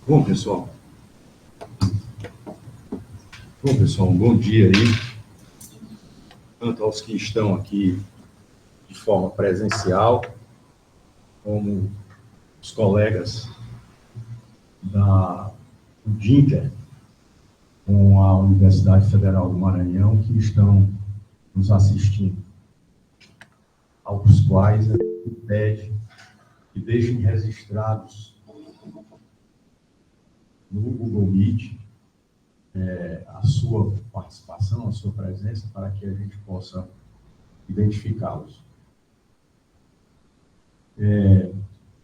Bom, pessoal. Um bom dia aí, tanto aos que estão aqui de forma presencial, como os colegas do DINTER, com a Universidade Federal do Maranhão, que estão nos assistindo, aos quais a gente pede que deixem registrados no Google Meet a sua participação, a sua presença, para que a gente possa identificá-los.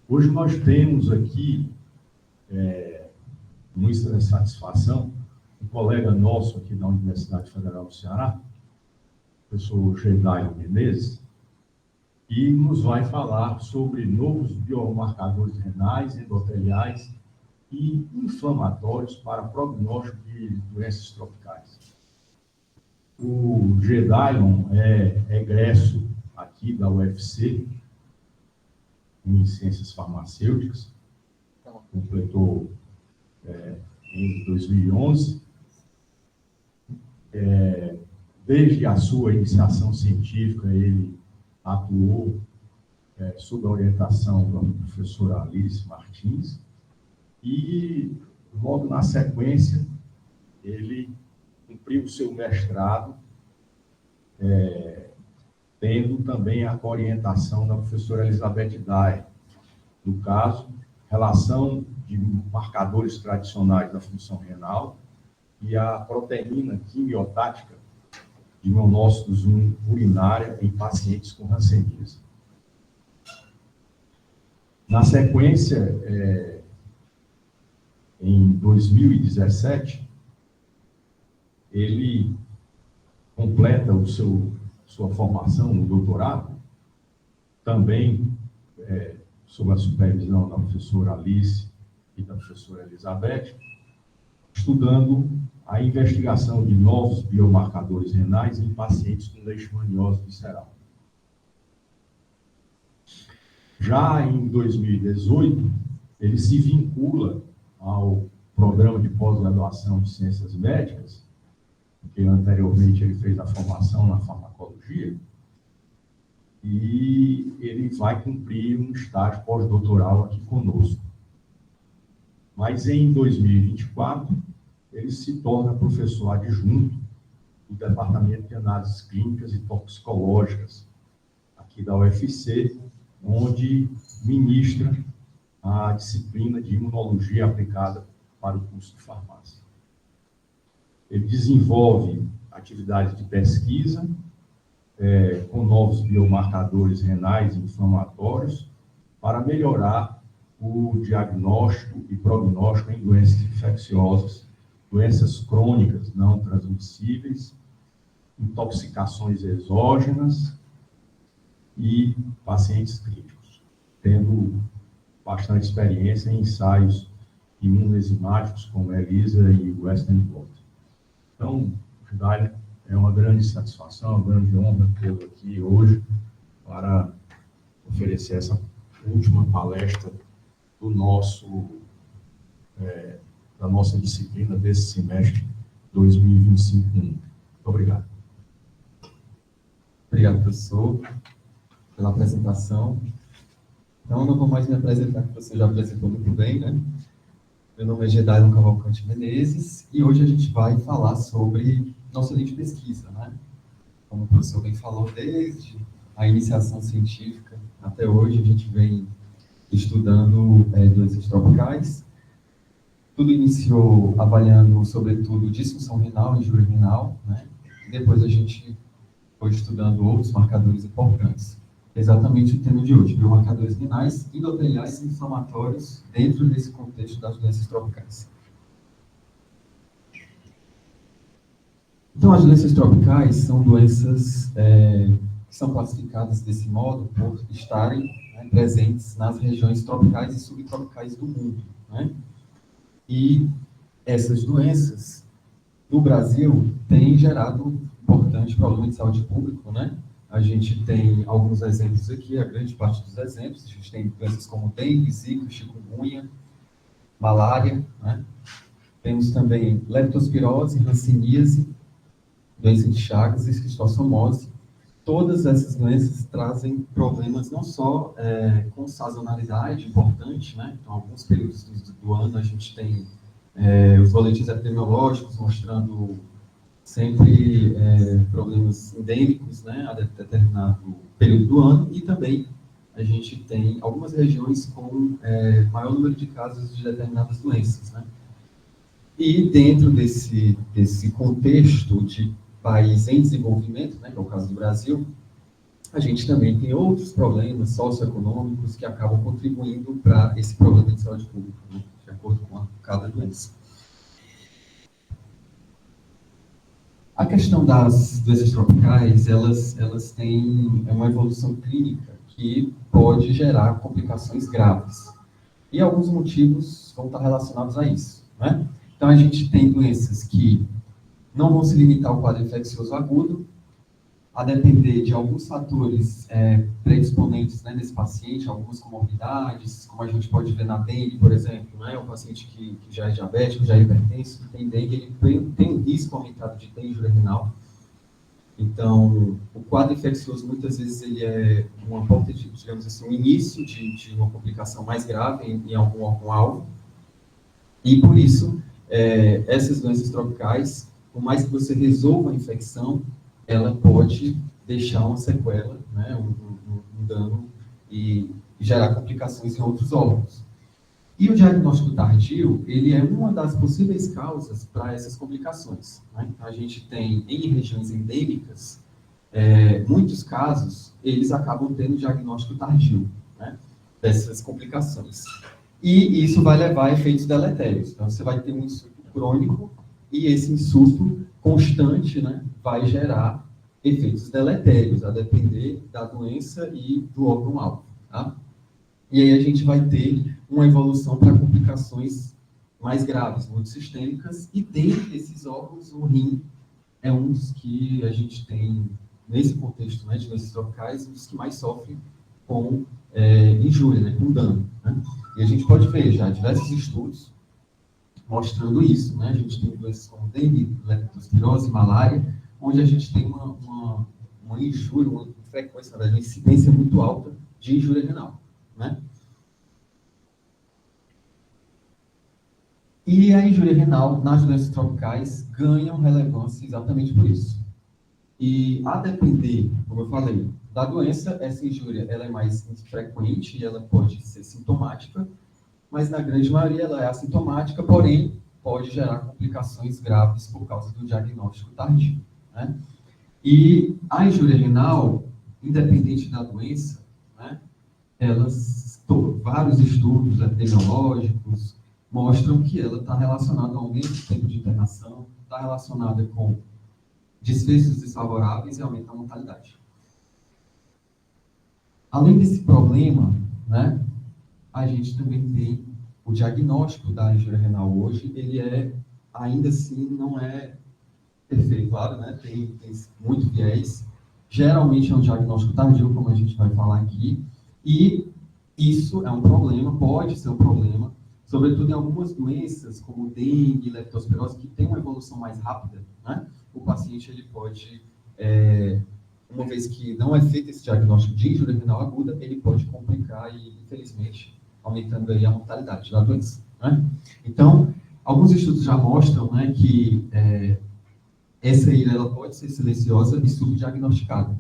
Hoje nós temos aqui, muita satisfação, um colega nosso aqui da Universidade Federal do Ceará, o professor Gedailon Menezes, que nos vai falar sobre novos biomarcadores renais, endoteliais e inflamatórios para prognóstico de doenças tropicais. O Gedailon é egresso aqui da UFC, em Ciências Farmacêuticas, completou em 2011. Desde a sua iniciação científica, ele atuou sob a orientação da professora Alice Martins, e logo na sequência ele cumpriu o seu mestrado, tendo também a orientação da professora Elizabeth Dyer, no caso, relação de marcadores tradicionais da função renal e a proteína quimiotática de monócitos urinária em pacientes com hanseníase. Na sequência, em 2017, ele completa sua formação no doutorado, também sob a supervisão da professora Alice e da professora Elizabeth, estudando a investigação de novos biomarcadores renais em pacientes com leishmaniose visceral. Já em 2018, ele se vincula ao programa de pós-graduação de Ciências Médicas, porque anteriormente ele fez a formação na farmacologia, e ele vai cumprir um estágio pós-doutoral aqui conosco. Mas em 2024, ele se torna professor adjunto do Departamento de Análises Clínicas e Toxicológicas, aqui da UFC, onde ministra a disciplina de imunologia aplicada para o curso de farmácia. Ele desenvolve atividades de pesquisa com novos biomarcadores renais e inflamatórios para melhorar o diagnóstico e prognóstico em doenças infecciosas, doenças crônicas não transmissíveis, intoxicações exógenas e pacientes críticos, tendo bastante experiência em ensaios imunoenzimáticos como ELISA e Western blot. Então, Gedailon, é uma grande satisfação, uma grande honra tê-lo aqui hoje para oferecer essa última palestra da nossa disciplina desse semestre 2025. Muito obrigado. Obrigado, professor, pela apresentação. Então, eu não vou mais me apresentar, que você já apresentou muito bem, né? Meu nome é Gedailon Cavalcante Menezes, e hoje a gente vai falar sobre nossa linha de pesquisa, né? Como o professor bem falou, desde a iniciação científica até hoje, a gente vem estudando doenças tropicais. Tudo iniciou avaliando, sobretudo, disfunção renal e injúria renal, né? E depois a gente foi estudando outros marcadores importantes. Exatamente o tema de hoje, biomarcadores renais, endoteliais e inflamatórios dentro desse contexto das doenças tropicais. Então, as doenças tropicais são doenças que são classificadas desse modo por estarem presentes nas regiões tropicais e subtropicais do mundo, né? E essas doenças, no Brasil, têm gerado um importante problema de saúde pública, né? A gente tem alguns exemplos aqui, a grande parte dos exemplos. A gente tem doenças como dengue, zika, chikungunya, malária, né? Temos também leptospirose, hanseníase, doença de Chagas e esquistossomose. Todas essas doenças trazem problemas não só com sazonalidade importante, né? Então, alguns períodos do ano a gente tem os boletins epidemiológicos mostrando sempre problemas endêmicos, né, a determinado período do ano, e também a gente tem algumas regiões com maior número de casos de determinadas doenças, né? E dentro desse contexto de país em desenvolvimento, né, que é o caso do Brasil, a gente também tem outros problemas socioeconômicos que acabam contribuindo para esse problema de saúde pública, né, de acordo com cada doença. A questão das doenças tropicais, elas têm uma evolução clínica que pode gerar complicações graves. E alguns motivos vão estar relacionados a isso, né? Então, a gente tem doenças que não vão se limitar ao quadro infeccioso agudo, a depender de alguns fatores predisponentes, né, nesse paciente, algumas comorbidades, como a gente pode ver na dengue, por exemplo, né, o paciente que já é diabético, já é hipertenso, que tem dengue, ele tem um risco aumentado de ter injúria renal. Então, o quadro infeccioso, muitas vezes, ele é uma porta de, digamos assim, um início de uma complicação mais grave em algum órgão-alvo. E, por isso, essas doenças tropicais, por mais que você resolva a infecção, ela pode deixar uma sequela, né, um dano e gerar complicações em outros órgãos. E o diagnóstico tardio, ele é uma das possíveis causas para essas complicações, né? Então, a gente tem, em regiões endêmicas, muitos casos, eles acabam tendo diagnóstico tardio, né, dessas complicações. E isso vai levar a efeitos deletérios. Então, você vai ter um insulto crônico e esse insulto constante, né, vai gerar efeitos deletérios, a depender da doença e do órgão-alvo, tá? E aí a gente vai ter uma evolução para complicações mais graves, multissistêmicas, e dentre esses órgãos, o rim é um dos que a gente tem, nesse contexto, né, de doenças tropicais, um dos que mais sofre com injúria, né, com dano, né? E a gente pode ver já diversos estudos mostrando isso, né? A gente tem doenças como dengue, leptospirose, malária, onde a gente tem uma injúria, uma frequência, na verdade, uma incidência muito alta de injúria renal, né? E a injúria renal nas doenças tropicais ganham relevância exatamente por isso. E a depender, como eu falei, da doença, essa injúria ela é mais frequente e ela pode ser sintomática, mas na grande maioria ela é assintomática, porém pode gerar complicações graves por causa do diagnóstico tardio, né? E a injúria renal, independente da doença, né, vários estudos epidemiológicos mostram que ela está relacionada ao aumento do tempo de internação, está relacionada com desfechos desfavoráveis e aumento da mortalidade. Além desse problema, né, a gente também tem o diagnóstico da injúria renal hoje, ele ainda assim, não é perfeito, claro, né, tem muito viés. Geralmente é um diagnóstico tardio, como a gente vai falar aqui, e isso é um problema, pode ser um problema, sobretudo em algumas doenças, como dengue, leptospirose, que tem uma evolução mais rápida, né? O paciente ele pode, uma vez que não é feito esse diagnóstico de injúria renal aguda, ele pode complicar e, infelizmente, aumentando aí a mortalidade da doença, né? Então, alguns estudos já mostram, né, que essa ilha ela pode ser silenciosa e subdiagnosticada.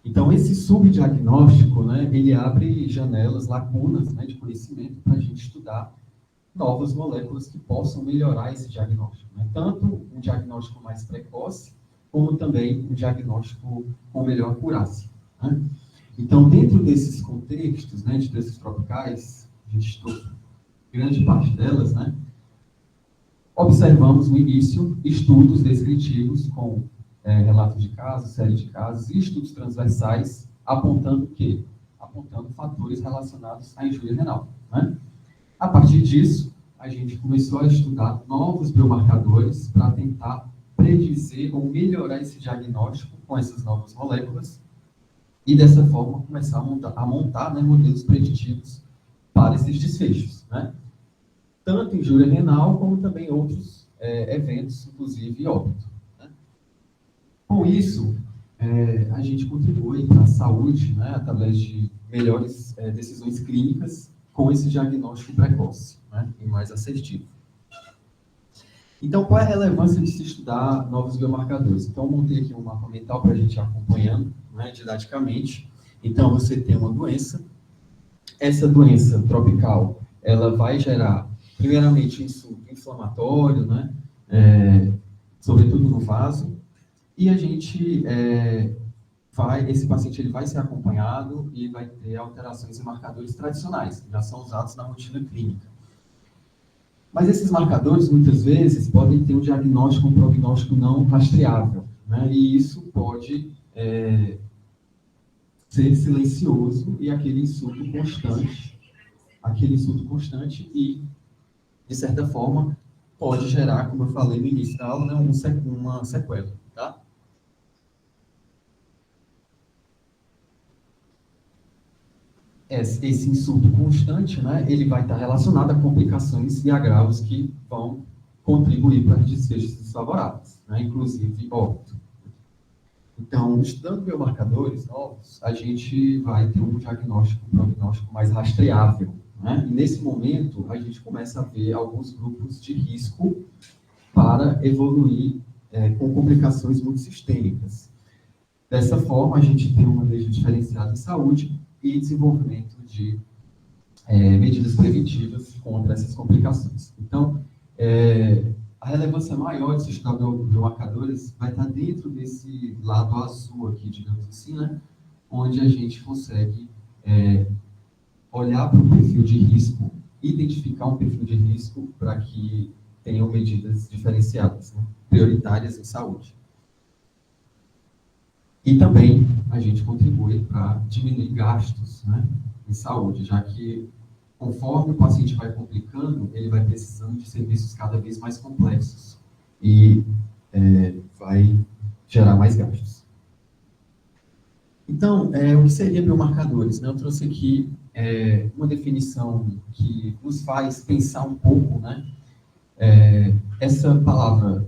Então, esse subdiagnóstico, né, ele abre janelas, lacunas, né, de conhecimento para a gente estudar novas moléculas que possam melhorar esse diagnóstico, né? Tanto um diagnóstico mais precoce, como também um diagnóstico com melhor acurácia, né? Então, dentro desses contextos, né, de doenças tropicais, a gente estudou grande parte delas, né, observamos no início estudos descritivos com relatos de casos, série de casos e estudos transversais apontando o quê? Apontando fatores relacionados à injúria renal, né? A partir disso, a gente começou a estudar novos biomarcadores para tentar predizer ou melhorar esse diagnóstico com essas novas moléculas e, dessa forma, começar a montar, né, modelos preditivos para esses desfechos, né? tanto injúria renal, como também outros eventos, inclusive óbito. Né? Com isso, a gente contribui para a saúde, né, através de melhores decisões clínicas com esse diagnóstico precoce, né, e mais assertivo. Então, qual é a relevância de se estudar novos biomarcadores? Então, eu montei aqui um mapa mental para a gente ir acompanhando, né, didaticamente. Então, você tem uma doença. Essa doença tropical, ela vai gerar, primeiramente, insulto inflamatório, né, sobretudo no vaso, e a gente esse paciente ele vai ser acompanhado e vai ter alterações em marcadores tradicionais, que já são usados na rotina clínica. Mas esses marcadores, muitas vezes, podem ter um diagnóstico, um prognóstico não rastreável, né? E isso pode ser silencioso e aquele insulto constante e, de certa forma, pode gerar, como eu falei no início da aula, né, uma sequela, tá? Esse insulto constante, né, ele vai estar relacionado a complicações e agravos que vão contribuir para desfechos desfavoráveis, né, inclusive óbito. Então, estudando biomarcadores novos, a gente vai ter um prognóstico mais rastreável, né? E nesse momento, a gente começa a ver alguns grupos de risco para evoluir com complicações muito sistêmicas. Dessa forma, a gente tem um manejo diferenciado em saúde e desenvolvimento de medidas preventivas contra essas complicações. Então, a relevância maior de se estudar biomarcadores vai estar dentro desse lado azul aqui, digamos assim, né? Onde a gente consegue olhar para o perfil de risco, identificar um perfil de risco para que tenham medidas diferenciadas, né? Prioritárias em saúde. E também a gente contribui para diminuir gastos, né, em saúde, já que conforme o paciente vai complicando, ele vai precisando de serviços cada vez mais complexos e vai gerar mais gastos. Então, o que seria biomarcadores? Né? Eu trouxe aqui uma definição que nos faz pensar um pouco, né? Essa palavra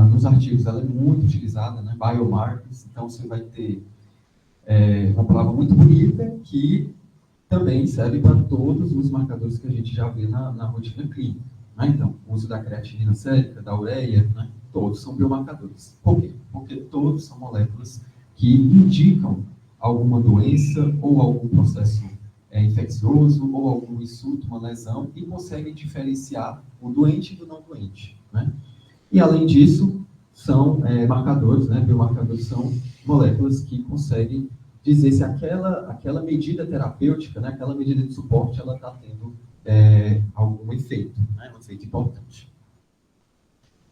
nos artigos ela é muito utilizada, né? Biomarkers, então você vai ter uma palavra muito bonita que também serve para todos os marcadores que a gente já vê na rotina clínica. Né? Então, o uso da creatinina sérica, da ureia, né? Todos são biomarcadores. Por quê? Porque todos são moléculas que indicam alguma doença ou algum processo infeccioso ou algum insulto, uma lesão, e conseguem diferenciar o doente do não doente. Né? E, além disso, são marcadores, né? Biomarcadores são moléculas que conseguem dizer se aquela medida terapêutica, né? Aquela medida de suporte, ela está tendo algum efeito, né? Um efeito importante.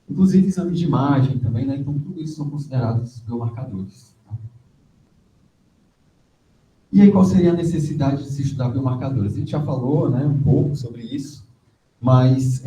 Inclusive, exames de imagem também, né? Então, tudo isso são considerados biomarcadores. Tá? E aí, qual seria a necessidade de se estudar biomarcadores? A gente já falou, né, um pouco sobre isso, mas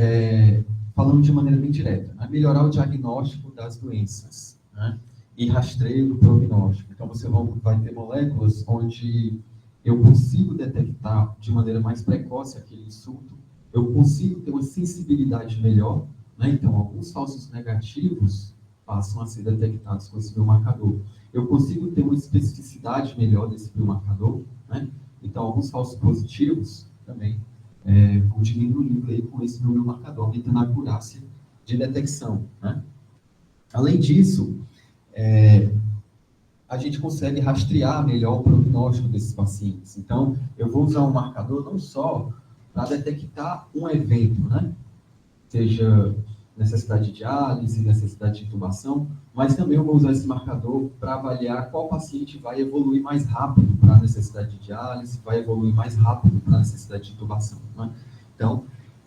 falando de maneira bem direta, né? Melhorar o diagnóstico das doenças, né? E rastreio do prognóstico. Então, você vai ter moléculas onde eu consigo detectar de maneira mais precoce aquele insulto, eu consigo ter uma sensibilidade melhor, né? Então, alguns falsos negativos passam a ser detectados com esse biomarcador. Eu consigo ter uma especificidade melhor desse biomarcador, né? Então, alguns falsos positivos também vão diminuindo aí com esse biomarcador, aumentando a acurácia de detecção, né? Além disso, a gente consegue rastrear melhor o prognóstico desses pacientes. Então, eu vou usar um marcador não só para detectar um evento, né? Seja necessidade de diálise, necessidade de intubação, mas também eu vou usar esse marcador para avaliar qual paciente vai evoluir mais rápido para a necessidade de diálise, vai evoluir mais rápido para a necessidade de intubação. Né? Então,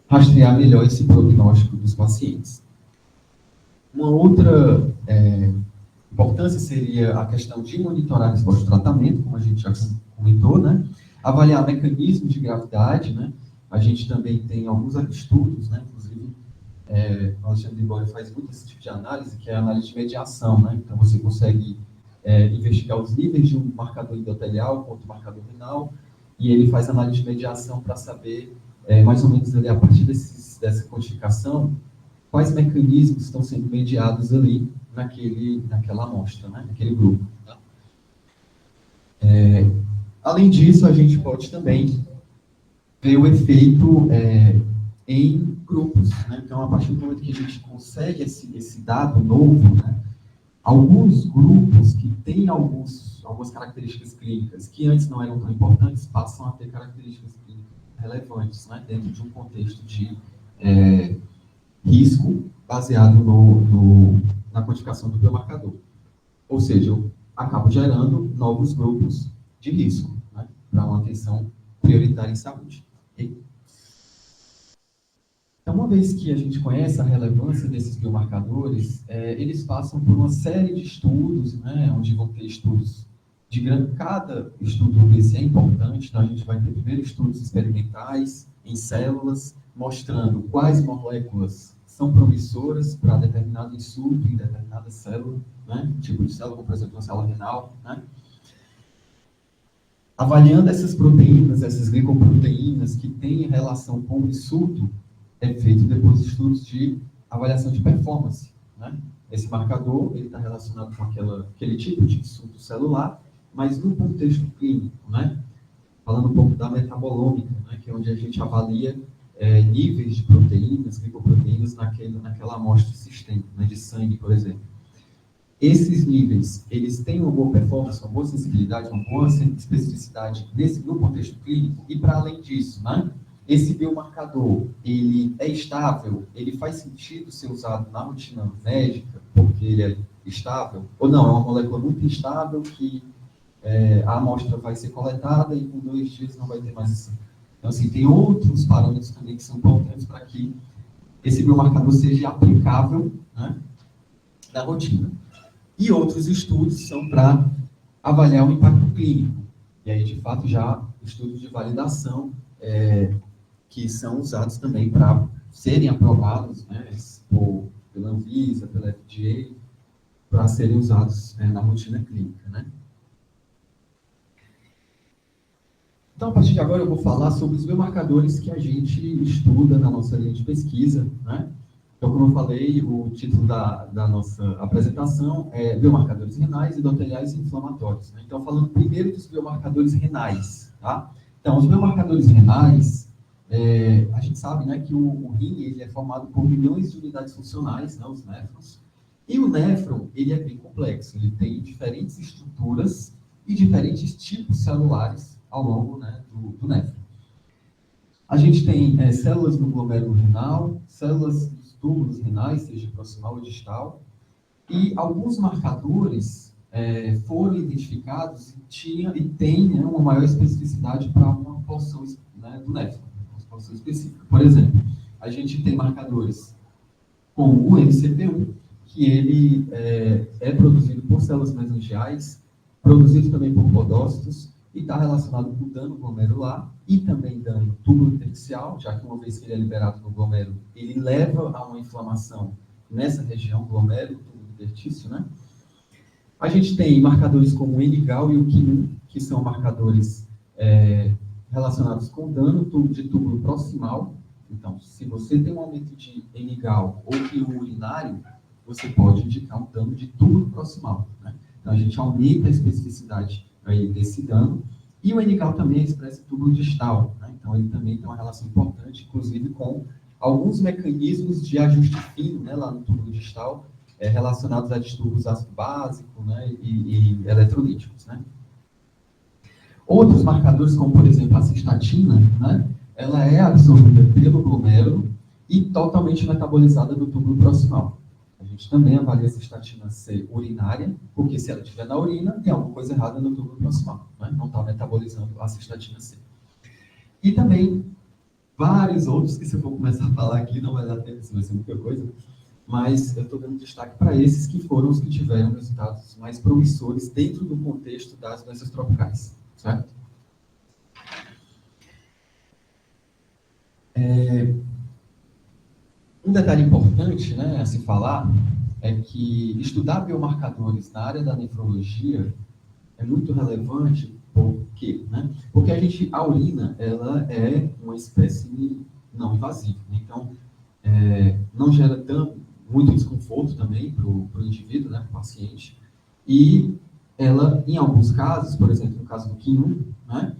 rastrear melhor esse prognóstico dos pacientes. Uma outra importância seria a questão de monitorar resposta de tratamento, como a gente já comentou, né? Avaliar mecanismos de gravidade, né? A gente também tem alguns estudos, né? Inclusive, o Alexandre Boyer faz muito esse tipo de análise, que é a análise de mediação, né? Então, você consegue investigar os níveis de um marcador endotelial contra o marcador renal, e ele faz análise de mediação para saber mais ou menos ali, a partir dessa codificação, quais mecanismos estão sendo mediados ali naquela amostra, né? Naquele grupo. Tá? Além disso, a gente pode também ver o efeito em grupos. Né? Então, a partir do momento que a gente consegue esse dado novo, né? Alguns grupos que têm algumas características clínicas que antes não eram tão importantes passam a ter características clínicas relevantes, né? Dentro de um contexto de risco baseado na quantificação do biomarcador. Ou seja, eu acabo gerando novos grupos de risco, né? Para uma atenção prioritária em saúde. Okay? Então, uma vez que a gente conhece a relevância desses biomarcadores, eles passam por uma série de estudos, né, onde vão ter estudos cada estudo desse é importante, então a gente vai ter primeiro estudos experimentais em células, mostrando quais moléculas são promissoras para determinado insulto em determinada célula, né, tipo de célula, como por exemplo uma célula renal, né, avaliando essas proteínas, essas glicoproteínas que têm relação com o insulto, é feito depois estudos de avaliação de performance. Né? Esse marcador está relacionado com aquele tipo de insulto celular, mas no contexto clínico, né? Falando um pouco da metabolômica, né? Que é onde a gente avalia níveis de proteínas, glicoproteínas naquela amostra sistêmica, né? De sangue, por exemplo. Esses níveis, eles têm uma boa performance, uma boa sensibilidade, uma boa especificidade no contexto clínico, e para além disso, né? Esse biomarcador, ele é estável? Ele faz sentido ser usado na rotina médica porque ele é estável? Ou não, é uma molécula muito instável que a amostra vai ser coletada e com 2 dias não vai ter mais assim. Então, assim, tem outros parâmetros também que são importantes para que esse biomarcador seja aplicável, né, na rotina. E outros estudos são para avaliar o impacto clínico. E aí, de fato, já estudos de validação que são usados também para serem aprovados, né, pela Anvisa, pela FDA, para serem usados na rotina clínica. Né? Então, a partir de agora, eu vou falar sobre os biomarcadores que a gente estuda na nossa linha de pesquisa. Né? Então, como eu falei, o título da nossa apresentação é Biomarcadores Renais, Endoteliais e Inflamatórios. Né? Então, falando primeiro dos biomarcadores renais. Tá? Então, os biomarcadores renais, a gente sabe, né, que o rim ele é formado por milhões de unidades funcionais, né, os néfrons, e o néfron ele é bem complexo, ele tem diferentes estruturas e diferentes tipos celulares ao longo, né, do néfron. A gente tem células no glomérulo renal, células dos túbulos renais, seja proximal ou distal, e alguns marcadores foram identificados e têm, né, uma maior especificidade para uma porção, né, do néfron. Específica. Por exemplo, a gente tem marcadores como o MCP1, que ele é produzido por células mesangiais, produzido também por podócitos, e está relacionado com dano glomerular e também dano túbulo intersticial, já que uma vez que ele é liberado no glomérulo, ele leva a uma inflamação nessa região, glomérulo, túbulo intertício, né? A gente tem marcadores como o NGAL e o KINU, que são marcadores relacionados com dano de túbulo proximal. Então, se você tem um aumento de NGAL ou KINU urinário, você pode indicar um dano de túbulo proximal. Né? Então, a gente aumenta a especificidade aí desse dano. E o NGAL também expressa túbulo distal. Né? Então, ele também tem uma relação importante, inclusive, com alguns mecanismos de ajuste fino, né, lá no túbulo distal, relacionados a distúrbios ácido básico, né, e eletrolíticos. Né? Outros marcadores, como por exemplo a cistatina, né, ela é absorvida pelo glomérulo e totalmente metabolizada no túbulo proximal. A gente também avalia a cistatina ser urinária, porque se ela estiver na urina, tem alguma coisa errada no túbulo proximal, né? Não está metabolizando a cistatina C. E também vários outros, que se eu for começar a falar aqui, não vai dar tempo, isso vai ser muita coisa, mas eu estou dando destaque para esses que foram os que tiveram resultados mais promissores dentro do contexto das doenças tropicais. Certo? Um detalhe importante, né, a se falar é que estudar biomarcadores na área da nefrologia é muito relevante Por quê? Né? Porque a urina, ela é uma espécie não invasiva, né? Então, não gera muito desconforto também para o indivíduo, né, para o paciente, e ela, em alguns casos, por exemplo, no caso do Quin 1, né,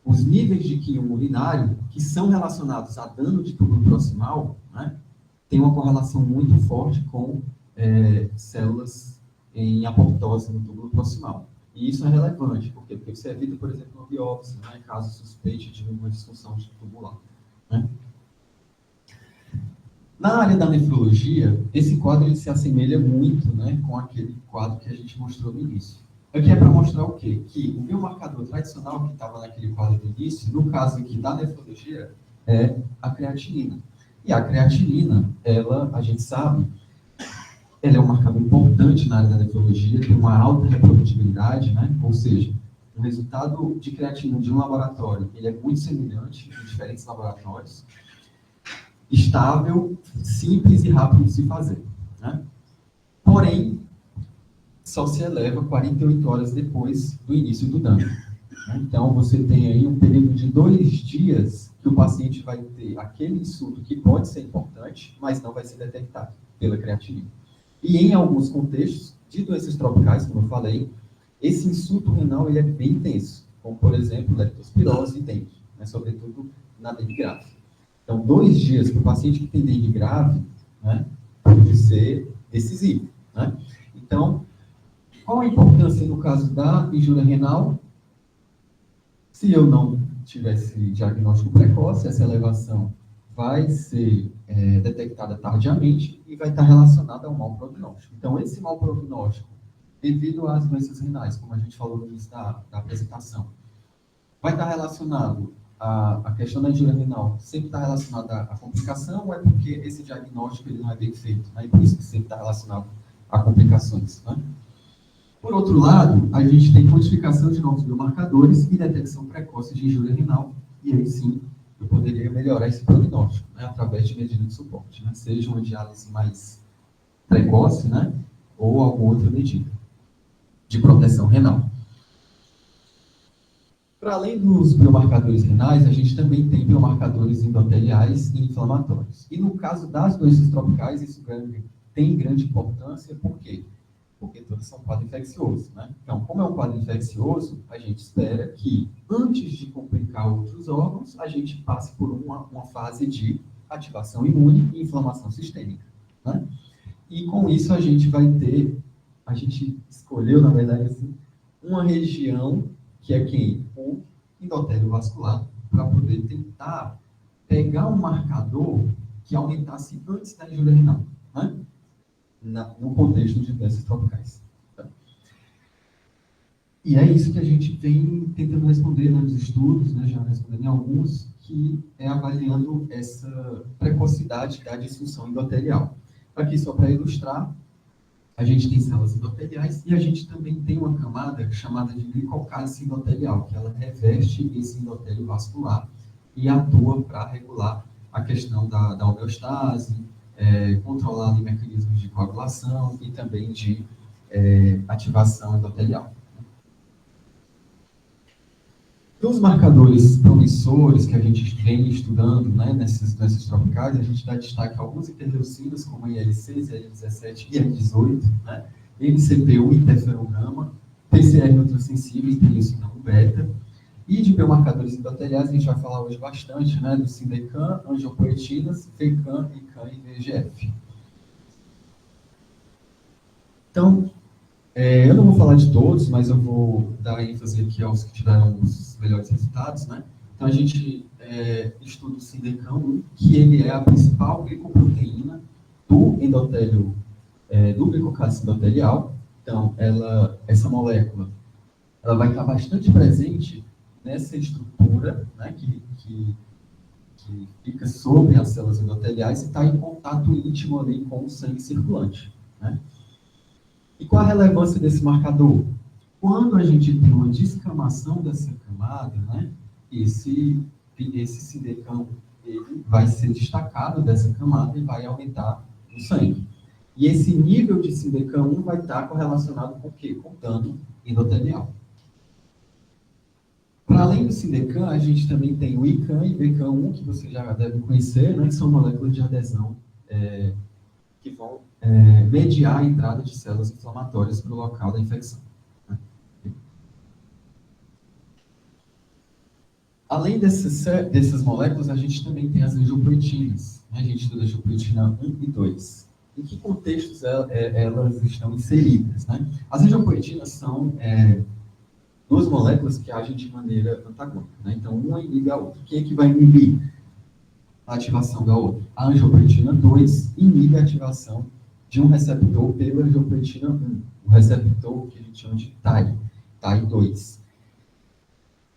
os níveis de Quin 1 urinário, que são relacionados a dano de túbulo proximal, né, tem uma correlação muito forte com células em apoptose no túbulo proximal. E isso é relevante, por quê? Porque você evita, por exemplo, uma biópsia, né, caso suspeite de uma disfunção tubular. Né? Na área da nefrologia, esse quadro ele se assemelha muito, né, com aquele quadro que a gente mostrou no início. Aqui é para mostrar o quê? Que o biomarcador tradicional que estava naquele quadro do início, no caso aqui da nefrologia, é a creatinina. E a creatinina, a gente sabe, ela é um marcador importante na área da nefrologia, tem uma alta reprodutibilidade, né? Ou seja, o resultado de creatinina de um laboratório ele é muito semelhante em diferentes laboratórios, estável, simples e rápido de se fazer. Né? Porém, só se eleva 48 horas depois do início do dano. Né? Então, você tem aí um período de 2 dias que o paciente vai ter aquele insulto que pode ser importante, mas não vai ser detectado pela creatinina. E em alguns contextos de doenças tropicais, como eu falei, esse insulto renal ele é bem intenso, como, por exemplo, leptospirose e dengue, né? Sobretudo na dengue grave. Então, 2 dias para o paciente que tem dengue grave, né, pode ser decisivo. Né? Então, qual a importância no caso da injúria renal? Se eu não tivesse diagnóstico precoce, essa elevação vai ser detectada tardiamente e vai estar relacionada ao mau prognóstico. Então, esse mau prognóstico, devido às doenças renais, como a gente falou no início da apresentação, vai estar relacionado a questão da injúria renal sempre está relacionada à complicação ou é porque esse diagnóstico ele não é bem feito? Né? E por isso que sempre está relacionado a complicações. Né? Por outro lado, a gente tem quantificação de novos biomarcadores e detecção precoce de injúria renal. E aí sim, eu poderia melhorar esse prognóstico, né? Através de medida de suporte, né? Seja uma diálise mais precoce, né? Ou alguma outra medida de proteção renal. Para além dos biomarcadores renais, a gente também tem biomarcadores endoteliais e inflamatórios. E no caso das doenças tropicais, isso tem grande importância, por quê? Porque todos são quadro infeccioso, né? Então, como é um quadro infeccioso, a gente espera que, antes de complicar outros órgãos, a gente passe por uma fase de ativação imune e inflamação sistêmica, né? E com isso a gente escolheu, na verdade, assim, uma região que é quem? O endotélio vascular, para poder tentar pegar um marcador que aumentasse antes da injúria renal, né? No contexto de doenças tropicais. Tá? E é isso que a gente vem tentando responder nos estudos, né, já respondendo em alguns, que é avaliando essa precocidade da disfunção endotelial. Aqui, só para ilustrar, a gente tem células endoteliais e a gente também tem uma camada chamada de glicocálise endotelial, que ela reveste esse endotélio vascular e atua para regular a questão da homeostase, controlar ali, mecanismos de coagulação e também de ativação endotelial. Dos marcadores promissores que a gente vem estudando, né, nessas doenças tropicais, a gente dá destaque a alguns interleucinas, como a IL-6, IL-17 e IL-18, né, MCP1, interferon-gama, PCR ultrassensível, interleucina 1-beta, e de biomarcadores endoteliais, a gente vai falar hoje bastante, né, do Sindecam, angiopoetinas, FECAM, ICAM e VEGF. Então, eu não vou falar de todos, mas eu vou dar ênfase aqui aos que tiveram os melhores resultados, né? Então, a gente estuda o Sindecam, que ele é a principal glicoproteína do endotélio, do glicocálise endotelial. Então, essa molécula, ela vai estar bastante presente nessa estrutura, né, que fica sobre as células endoteliais e está em contato íntimo ali com o sangue circulante, né? E qual a relevância desse marcador? Quando a gente tem uma descamação dessa camada, né, esse Sindecam ele vai ser destacado dessa camada e vai aumentar o sangue. E esse nível de Sindecam 1 vai estar correlacionado com o quê? Com dano endotelial. Para além do Sindecan, a gente também tem o ICAM e BCAM1, que você já deve conhecer, né, que são moléculas de adesão que vão mediar a entrada de células inflamatórias para o local da infecção. Né? Além dessas moléculas, a gente também tem as angioproteínas. Né? A gente estuda a angioproteína 1 e 2. Em que contextos elas estão inseridas? Né? As angioproteínas são duas moléculas que agem de maneira antagônica. Né? Então, uma inibe a outra. Quem é que vai inibir a ativação da outra? A angioproteína 2 inibe a ativação de um receptor pela angioproteína 1, o receptor que a gente chama de TAI2.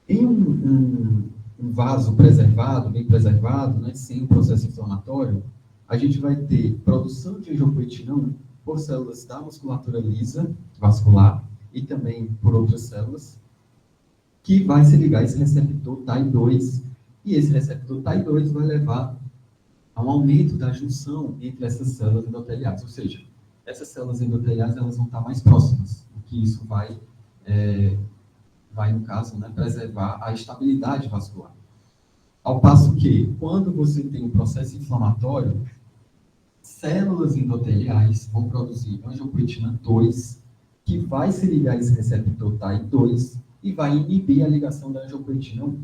Em um vaso preservado, bem preservado, né, sem processo inflamatório, a gente vai ter produção de angiopoetina 1 por células da musculatura lisa, vascular, e também por outras células, que vai se ligar a esse receptor TAI2, e esse receptor TAI2 vai levar a um aumento da junção entre essas células endoteliais, ou seja, essas células endoteliais elas vão estar mais próximas, o que isso vai, no caso, né, preservar a estabilidade vascular. Ao passo que, quando você tem um processo inflamatório, células endoteliais vão produzir angiopoetina 2, que vai se ligar a esse receptor TAI2 e vai inibir a ligação da angiopoetina 1.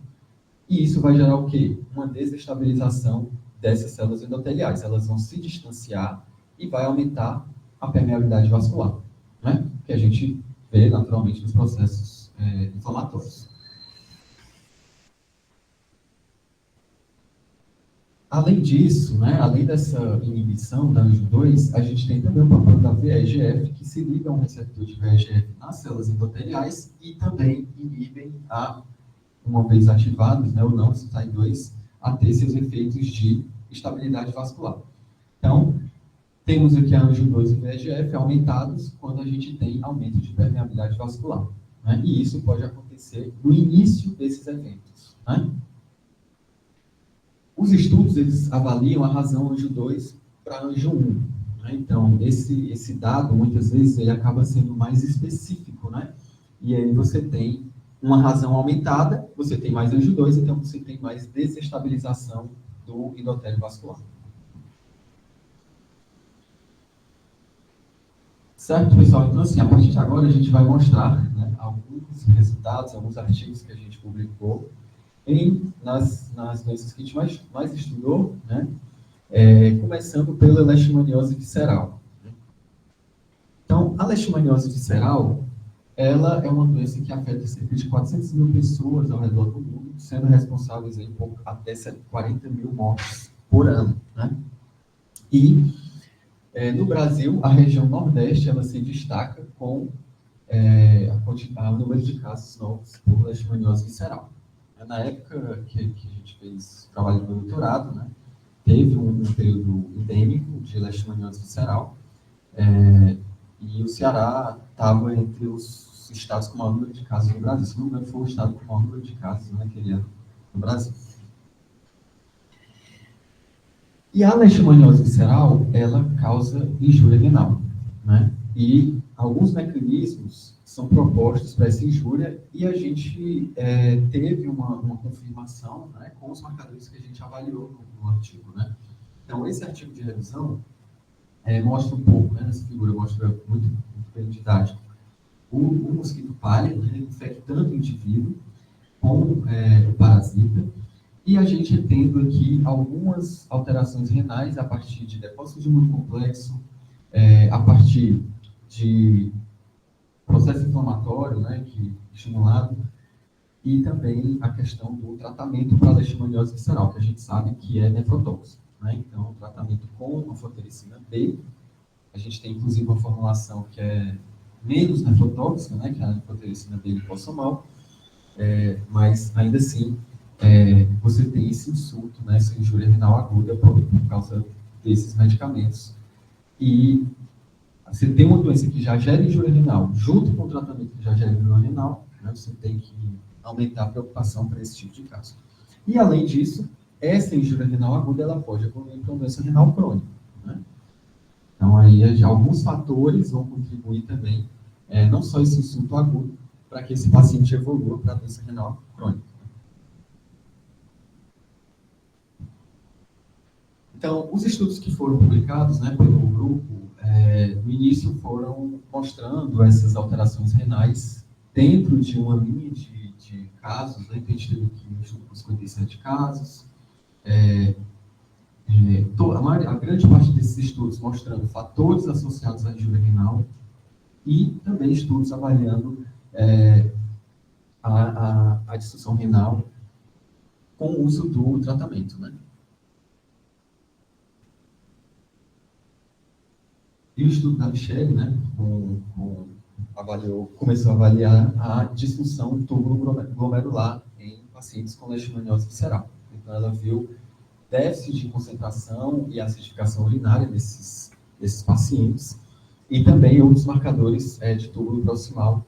E isso vai gerar o quê? Uma desestabilização dessas células endoteliais. Elas vão se distanciar e vai aumentar a permeabilidade vascular, né? Que a gente vê naturalmente nos processos inflamatórios. Além disso, né, além dessa inibição da angio-2, a gente tem também o papel da VEGF, que se liga a um receptor de VEGF nas células endoteliais e também inibem, uma vez ativados, né, ou não, esse TAI2, a ter seus efeitos de estabilidade vascular. Então, temos aqui a angio-2 e VEGF aumentados quando a gente tem aumento de permeabilidade vascular. Né? E isso pode acontecer no início desses eventos. Né? Os estudos, eles avaliam a razão angio-2 para angio-1. Né? Então, esse dado, muitas vezes, ele acaba sendo mais específico. Né? E aí você tem uma razão aumentada, você tem mais angio-2, então você tem mais desestabilização do endotélio vascular. Certo, pessoal? Então, assim, a partir de agora, a gente vai mostrar, né, alguns resultados, alguns artigos que a gente publicou nas doenças que a gente mais estudou, né? Começando pela leishmaniose visceral. Então, a leishmaniose visceral, ela é uma doença que afeta cerca de 400 mil pessoas ao redor do mundo, sendo responsáveis aí por até 40 mil mortes por ano. Né? E, no Brasil, a região Nordeste, ela se destaca com o número de casos novos por leishmaniose visceral. Na época que a gente fez o trabalho do doutorado, né, teve um período endêmico de leishmaniose visceral, e o Ceará estava entre os estados com o maior número de casos no Brasil. Se não me engano, foi o estado com o maior número de casos naquele ano no Brasil. E a leishmaniose visceral, ela causa injúria renal, né? E alguns mecanismos são propostos para essa injúria e a gente teve uma confirmação, né, com os marcadores que a gente avaliou no artigo, né? Então, esse artigo de revisão mostra um pouco, né, nessa figura, mostra muito bem didático, o mosquito pálido, né, infectando o indivíduo com o parasita, e a gente tendo aqui algumas alterações renais a partir de depósito de imuno complexo, a partir de processo inflamatório, né, estimulado, e também a questão do tratamento para a leishmaniose visceral, que a gente sabe que é nefrotóxico. Né? Então, o tratamento com anfotericina B, a gente tem inclusive uma formulação que é menos nefrotóxica, né, que é a anfotericina B liposomal, mas ainda assim você tem esse insulto, né, essa injúria renal aguda por causa desses medicamentos. E você tem uma doença que já gera injúria renal, junto com o tratamento que já gera injúria renal, né, você tem que aumentar a preocupação para esse tipo de caso. E, além disso, essa injúria renal aguda ela pode evoluir para uma doença renal crônica. Né? Então, aí, alguns fatores vão contribuir também, não só esse insulto agudo, para que esse paciente evolua para a doença renal crônica. Então, os estudos que foram publicados, né, pelo grupo, no início foram mostrando essas alterações renais dentro de uma linha de casos, né, que a gente teve aqui um estudo com 57 casos, a grande parte desses estudos mostrando fatores associados à injúria renal e também estudos avaliando a disfunção renal com o uso do tratamento, né? E o estudo da Michelle, né, começou a avaliar a disfunção do túbulo glomerular em pacientes com leishmaniose visceral. Então, ela viu déficit de concentração e acidificação urinária desses pacientes e também outros marcadores de túbulo proximal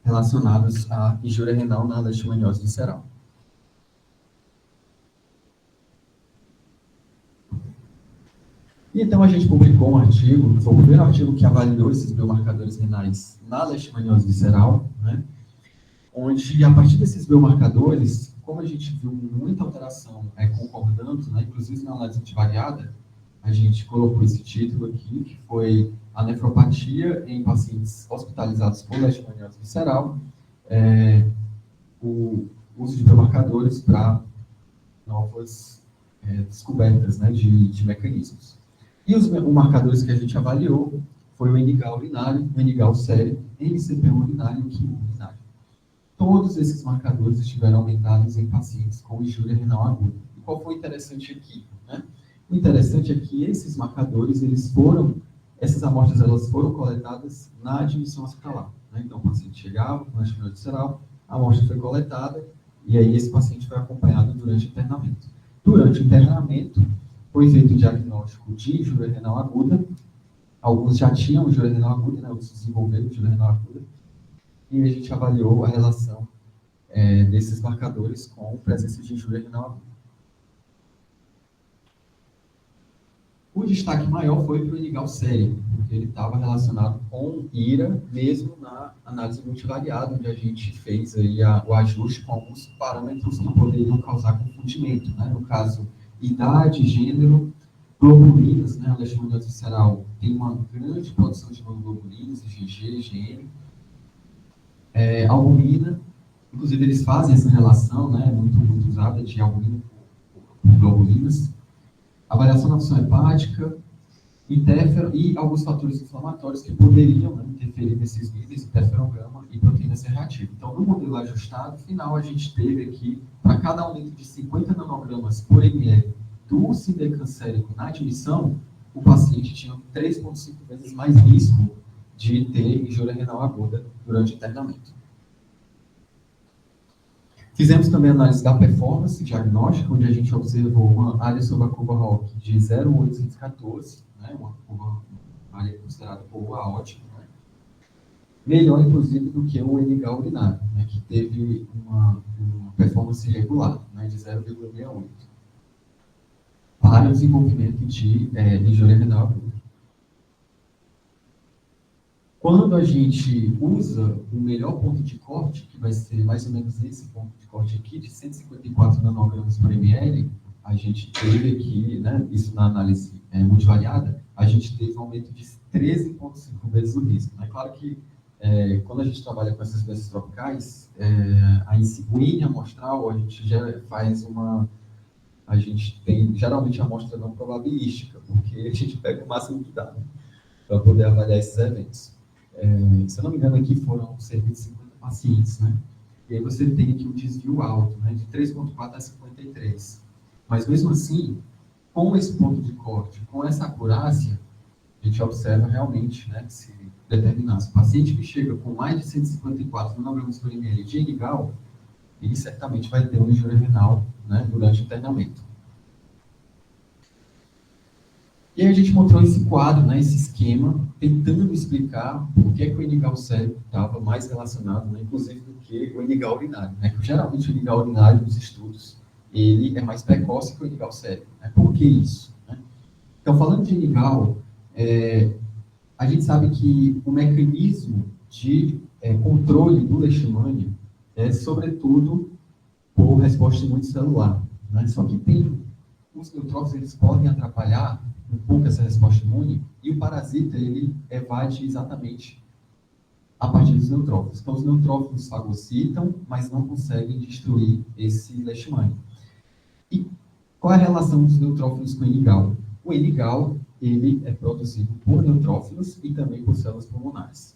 relacionados à injúria renal na leishmaniose visceral. E então a gente publicou um artigo, foi o primeiro artigo que avaliou esses biomarcadores renais na leishmaniose visceral, né? Onde, a partir desses biomarcadores, como a gente viu muita alteração concordando, né, inclusive na análise multivariada, a gente colocou esse título aqui, que foi a nefropatia em pacientes hospitalizados por leishmaniose visceral, o uso de biomarcadores para novas descobertas, né, de mecanismos. E os marcadores que a gente avaliou foi o NGAL urinário, o NGAL sério, MCP urinário e o quimo urinário. Todos esses marcadores estiveram aumentados em pacientes com injúria renal aguda. E qual foi o interessante aqui, né? O interessante é que esses marcadores, essas amostras, elas foram coletadas na admissão hospitalar, né? Então, o paciente chegava com leishmaniose visceral, a amostra foi coletada, e aí esse paciente foi acompanhado durante o internamento. Durante o internamento, foi feito o diagnóstico de injúria renal aguda. Alguns já tinham injúria renal aguda, né? Outros desenvolveram injúria renal aguda. E a gente avaliou a relação desses marcadores com presença de injúria renal aguda. O destaque maior foi para o NGAL sério, porque ele estava relacionado com IRA, mesmo na análise multivariada, onde a gente fez aí o ajuste com alguns parâmetros que poderiam causar confundimento, né? No caso, idade, gênero, globulinas, né? A leishmaniose visceral tem uma grande produção de imunoglobulinas, IgG, IgM, albumina, inclusive eles fazem essa relação, né? Muito usada de albumina por globulinas, avaliação da função hepática, interferon e alguns fatores inflamatórios que poderiam, né, interferir nesses níveis, interferon-gama e proteína C reativa. Então, no modelo ajustado final, a gente teve aqui, para cada aumento de 50 nanogramas por ml do CID cancérico na admissão, o paciente tinha 3,5 vezes mais risco de ter injúria renal aguda durante o internamento. Fizemos também análise da performance diagnóstica, onde a gente observou uma área sobre a curva ROC de 0,814, né, uma área considerada boa, ótima, né, melhor, inclusive, do que o NGAL urinário, né, que teve uma performance regular, né, de 0,68, para o desenvolvimento de injúria renal aguda. Quando a gente usa o melhor ponto de corte, que vai ser mais ou menos esse ponto de corte aqui, de 154 nanogramas por ml, a gente teve aqui, né, isso na análise multivariada, a gente teve um aumento de 13,5 vezes o risco. É claro que quando a gente trabalha com essas doenças tropicais, o INE amostral, a gente já faz a gente tem geralmente a amostra não probabilística, porque a gente pega o máximo que dá, né, para poder avaliar esses eventos. Se eu não me engano, aqui foram cerca de 50 pacientes, né? E aí você tem aqui um desvio alto, né? De 3,4 a 53. Mas mesmo assim, com esse ponto de corte, com essa acurácia, a gente observa realmente, né? Se determinar se o paciente que chega com mais de 154 nanogramas por ml de NGAL, ele certamente vai ter uma injúria renal, né, durante o internamento. E aí a gente mostrou esse quadro, né, esse esquema, tentando explicar por que o NGAL sério estava mais relacionado, né, inclusive, do que o NGAL urinário. Né, que geralmente o NGAL urinário nos estudos, ele é mais precoce que o NGAL sério. Né, por que isso? Né? Então, falando de NGAL, a gente sabe que o mecanismo de controle do leishmania é, sobretudo, por resposta imunicelular. Né? Só que tem os neutrófilos eles podem atrapalhar um pouco essa resposta imune, e o parasita ele evade exatamente a partir dos neutrófilos. Então, os neutrófilos fagocitam, mas não conseguem destruir esse leishmania. E qual é a relação dos neutrófilos com o Enigal? O Enigal ele é produzido por neutrófilos e também por células pulmonares.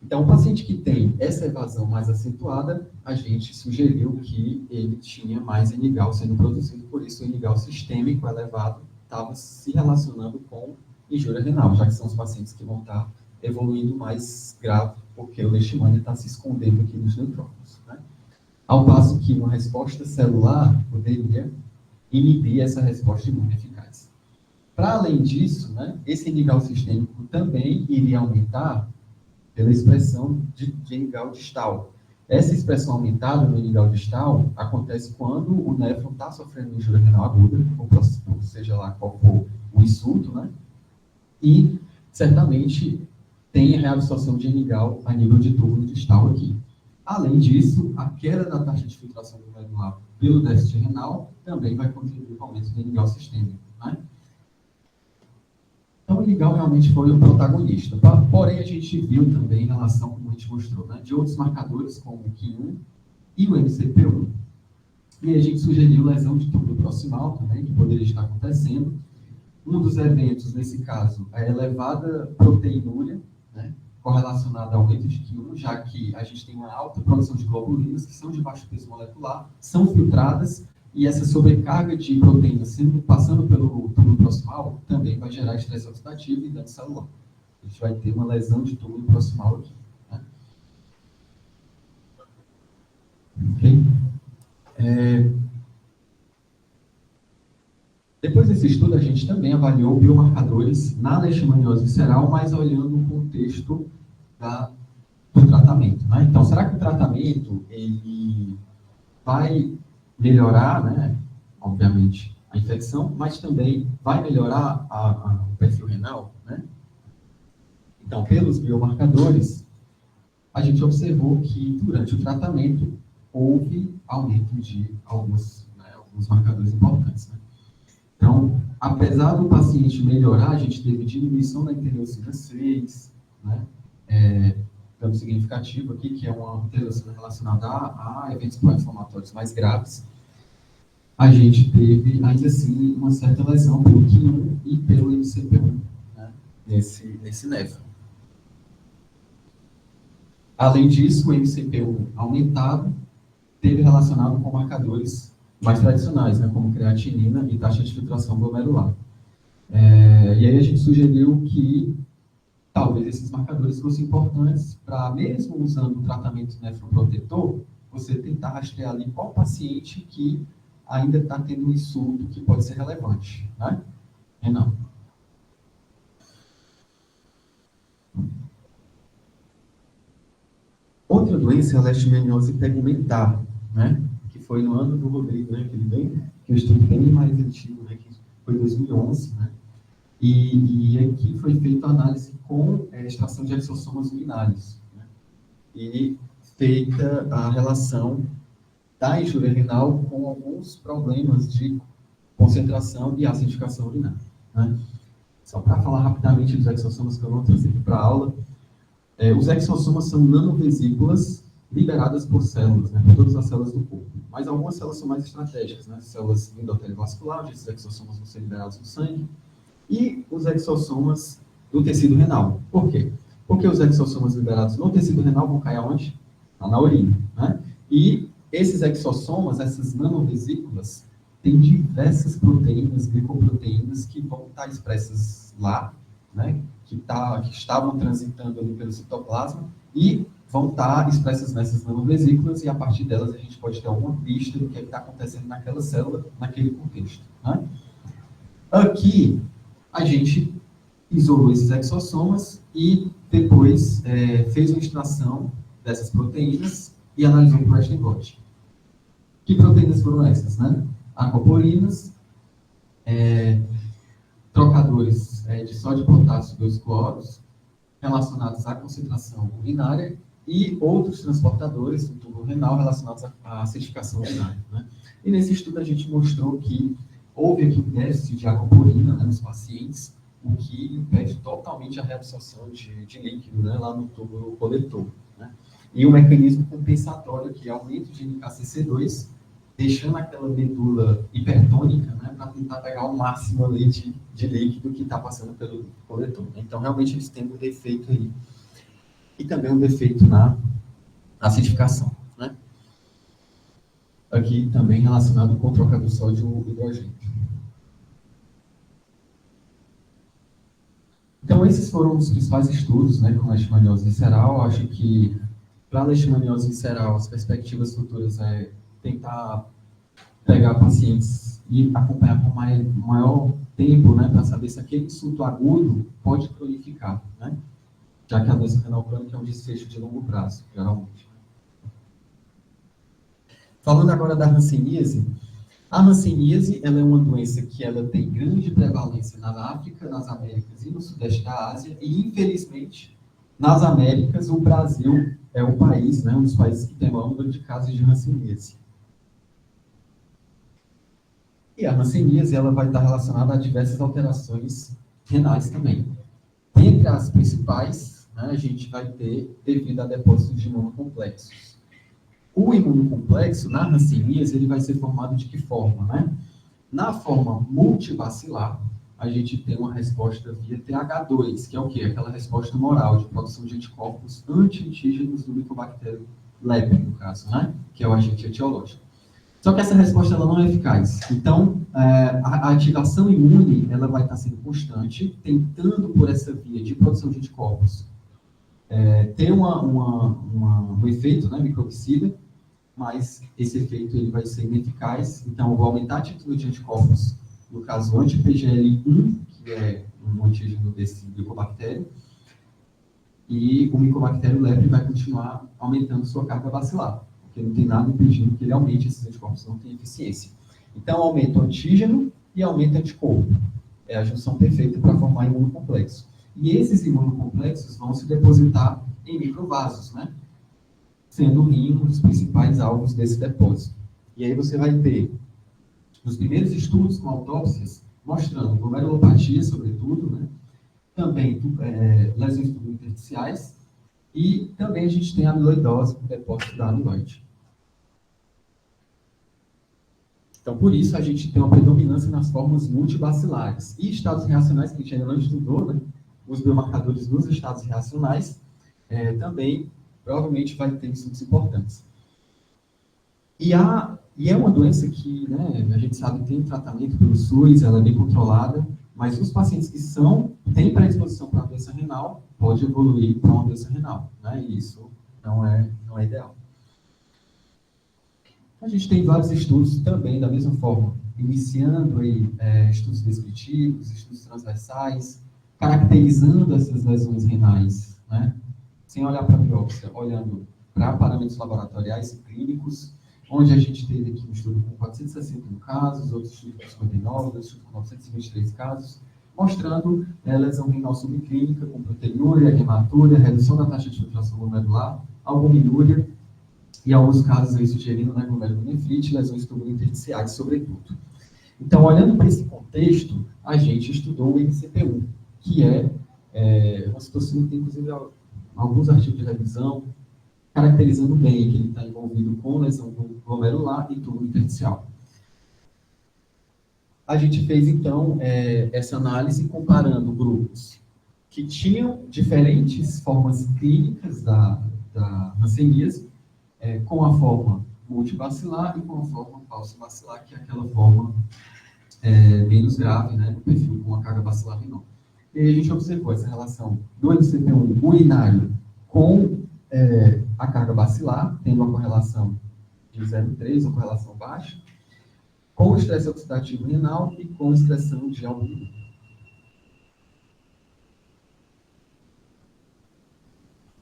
Então, o paciente que tem essa evasão mais acentuada, a gente sugeriu que ele tinha mais Enigal sendo produzido, por isso o Enigal sistêmico elevado estava se relacionando com injúria renal, já que são os pacientes que vão estar evoluindo mais grave, porque o leishmania está se escondendo aqui nos neutrófilos, né? Ao passo que uma resposta celular poderia inibir essa resposta imune eficaz. Para além disso, né, esse Enigal sistêmico também iria aumentar pela expressão de Enigal distal. Essa expressão aumentada no Enigal distal acontece quando o néfron está sofrendo injúria renal aguda, ou seja lá qual for o insulto, né? E certamente tem a reabsorção de Enigal a nível de túbulo distal aqui. Além disso, a queda da taxa de filtração glomerular pelo déficit renal também vai contribuir para o aumento do Enigal sistêmico, né? Então, o Enigal realmente foi o protagonista. Porém, a gente viu também em relação, como a gente mostrou, né, de outros marcadores, como o KIM1 e o MCP1. E a gente sugeriu lesão de túbulo proximal também, que poderia estar acontecendo. Um dos eventos, nesse caso, é a elevada proteinúria, né, correlacionada ao aumento de KIM1, já que a gente tem uma alta produção de globulinas, que são de baixo peso molecular, são filtradas, e essa sobrecarga de proteínas passando pelo túbulo proximal também vai gerar estresse oxidativo e dano celular. A gente vai ter uma lesão de túbulo proximal aqui, né? Ok? Depois desse estudo, a gente também avaliou biomarcadores na leishmaniose visceral, mas olhando o contexto do tratamento, né? Então, será que o tratamento ele vai melhorar, né, obviamente, a infecção, mas também vai melhorar o perfil renal, né? Então, pelos biomarcadores, a gente observou que durante o tratamento houve aumento de alguns marcadores importantes, né? Então, apesar do paciente melhorar, a gente teve diminuição da interleucina 6, né? Dano significativo aqui, que é uma interleucina relacionada a eventos pró-inflamatórios mais graves. A gente teve, ainda assim, uma certa lesão pelo KIM1 e pelo MCP1, né, nesse néfron. Além disso, o MCP1 aumentado teve relacionado com marcadores mais tradicionais, né, como creatinina e taxa de filtração glomerular. E aí a gente sugeriu que talvez esses marcadores fossem importantes para, mesmo usando o tratamento nefroprotetor, você tentar rastrear ali qual paciente que ainda está tendo um insulto que pode ser relevante, né? Não. Outra doença é a leishmaniose tegumentar, né? Que foi no ano do Rodrigo, né? Que eu estudo bem mais antigo, né? Que foi em 2011, né? E aqui foi feita a análise com extração de exossomas urinários, né? E feita a relação da injúria renal com alguns problemas de concentração e acidificação urinária, né? Só para falar rapidamente dos exossomas, que eu não trouxe aqui para a aula, os exossomas são nanovesículas liberadas por células, né, por todas as células do corpo. Mas algumas células são mais estratégicas, né? Células endoteliovasculares, onde esses exossomas vão ser liberados no sangue, e os exossomas do tecido renal. Por quê? Porque os exossomas liberados no tecido renal vão cair aonde? Na urina, né? E esses exossomas, essas nanovesículas, têm diversas proteínas, glicoproteínas, que vão estar expressas lá, né? Que estavam transitando ali pelo citoplasma e vão estar expressas nessas nanovesículas, e a partir delas a gente pode ter alguma pista do que está acontecendo naquela célula, naquele contexto, né? Aqui, a gente isolou esses exossomas e depois fez uma extração dessas proteínas e analisou o resting blot. Que proteínas foram essas, né? Aquapolinas, trocadores de sódio e potássio 2-cloros, relacionados à concentração urinária e outros transportadores do tubo renal relacionados à acidificação urinária, né? E nesse estudo a gente mostrou que houve aqui um déficit de aquaporina, né, nos pacientes, o que impede totalmente a reabsorção de líquido, né, lá no tubo coletor, né? E um mecanismo compensatório, que é aumento de NKCC2, deixando aquela medula hipertônica, né, para tentar pegar o máximo ali de líquido que está passando pelo coletor. Então, realmente, eles têm um defeito aí. E também um defeito na acidificação, né? Aqui também relacionado com troca do sódio e hidrogênio. Então, esses foram os principais estudos, né, com leishmaniose visceral. Acho que, para a leishmaniose visceral, as perspectivas futuras é tentar pegar pacientes e acompanhar por maior tempo, né, para saber se aquele insulto agudo pode cronificar, né? Já que a doença renal crônica é um desfecho de longo prazo, geralmente. Falando agora da hanseníase, a hanseníase ela é uma doença que ela tem grande prevalência na África, nas Américas e no Sudeste da Ásia, e infelizmente, nas Américas, o Brasil é o país, né, um dos países que tem maior número de casos de hanseníase. E a hanseníase ela vai estar relacionada a diversas alterações renais também. Entre as principais, né, a gente vai ter devido a depósitos de imunocomplexos. O imunocomplexo, na hanseníase, ele vai ser formado de que forma, né? Na forma multivacilar, a gente tem uma resposta via TH2, que é o quê? Aquela resposta moral de produção de anticorpos anti-antígenos do Mycobacterium leprae, no caso, né? Que é o agente etiológico. Só que essa resposta ela não é eficaz. Então, a ativação imune ela vai estar sendo constante, tentando por essa via de produção de anticorpos ter um efeito, né, microbicida, mas esse efeito ele vai ser ineficaz. Então, eu vou aumentar a título de anticorpos, no caso anti-PGL1, que é um antígeno desse Mycobacterium, e o Mycobacterium leprae vai continuar aumentando sua carga bacilar, porque não tem nada impedindo que ele aumente esses anticorpos, não tem eficiência. Então, aumenta o antígeno e aumenta o anticorpo. É a junção perfeita para formar imunocomplexo. E esses imunocomplexos vão se depositar em microvasos, né? Sendo o rim um dos principais alvos desse depósito. E aí você vai ter, nos primeiros estudos com autópsias, mostrando glomerulopatia, sobretudo, né? Também lesões tubulointersticiais, e também a gente tem a amiloidose, o depósito da amiloide. Então, por isso, a gente tem uma predominância nas formas multibacilares. E estados reacionais, que a gente ainda não estudou, né? Os biomarcadores nos estados reacionais, também provavelmente vai ter estudos importantes. E é uma doença que, né, a gente sabe, tem tratamento pelo SUS, ela é bem controlada, mas os pacientes que têm predisposição para a doença renal, pode evoluir para uma doença renal, né? E isso não é ideal. A gente tem vários estudos também, da mesma forma, iniciando aí, estudos descritivos, estudos transversais, caracterizando essas lesões renais, né? Sem olhar para a biópsia, olhando para parâmetros laboratoriais e clínicos, onde a gente teve aqui um estudo com 461 casos, outro estudo com 59, outro estudo com 923 casos, mostrando lesão renal subclínica com proteinúria, hematúria, redução da taxa de filtração glomerular, albuminúria, e alguns casos aí sugerindo, né, glomerulonefrite, lesões tubulointersticiais, sobretudo. Então, olhando para esse contexto, a gente estudou o MCP1, que é uma situação que tem, inclusive, alguns artigos de revisão, caracterizando bem que ele está envolvido com lesão glomerular e túbulo intersticial. A gente fez, então, essa análise comparando grupos que tinham diferentes formas clínicas da hanseníase, com a forma multibacilar e com a forma falso-bacilar, que é aquela forma menos grave, né, do perfil com a carga bacilar menor. E aí a gente observou essa relação do MCP1 urinário com a carga bacilar, tendo uma correlação de 0,3, uma correlação baixa, com o estresse oxidativo renal e com excreção de albumina.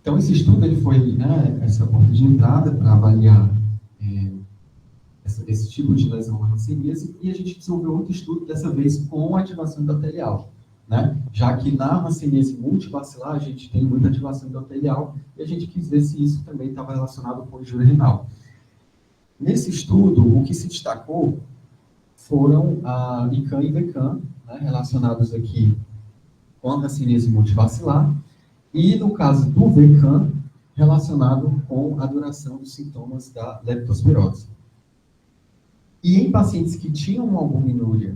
Então, esse estudo ele foi, né, essa porta de entrada para avaliar esse tipo de lesão na hanseníase, e a gente desenvolveu outro estudo, dessa vez com ativação endotelial. né? Já que na hanseníase multibacilar a gente tem muita ativação endotelial e a gente quis ver se isso também estava relacionado com injúria renal. Nesse estudo, o que se destacou foram a ICAM e VCAM, né, relacionados aqui com a hanseníase multibacilar, e no caso do VCAM, relacionado com a duração dos sintomas da leptospirose. E em pacientes que tinham uma albuminúria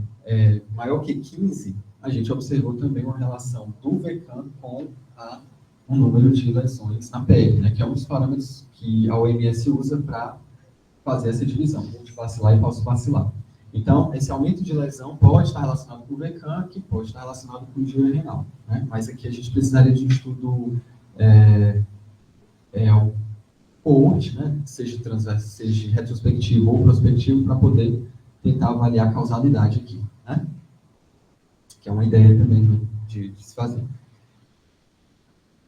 maior que 15, a gente observou também uma relação do VCAM com o número de lesões na pele, né, que é um dos parâmetros que a OMS usa para fazer essa divisão, multibacilar e falso-bacilar. Então, esse aumento de lesão pode estar relacionado com o VCAM, que pode estar relacionado com injúria renal, né? Mas aqui a gente precisaria de um estudo coorte, né? Seja transverso, seja retrospectivo ou prospectivo, para poder tentar avaliar a causalidade aqui, né? Que é uma ideia também de se fazer.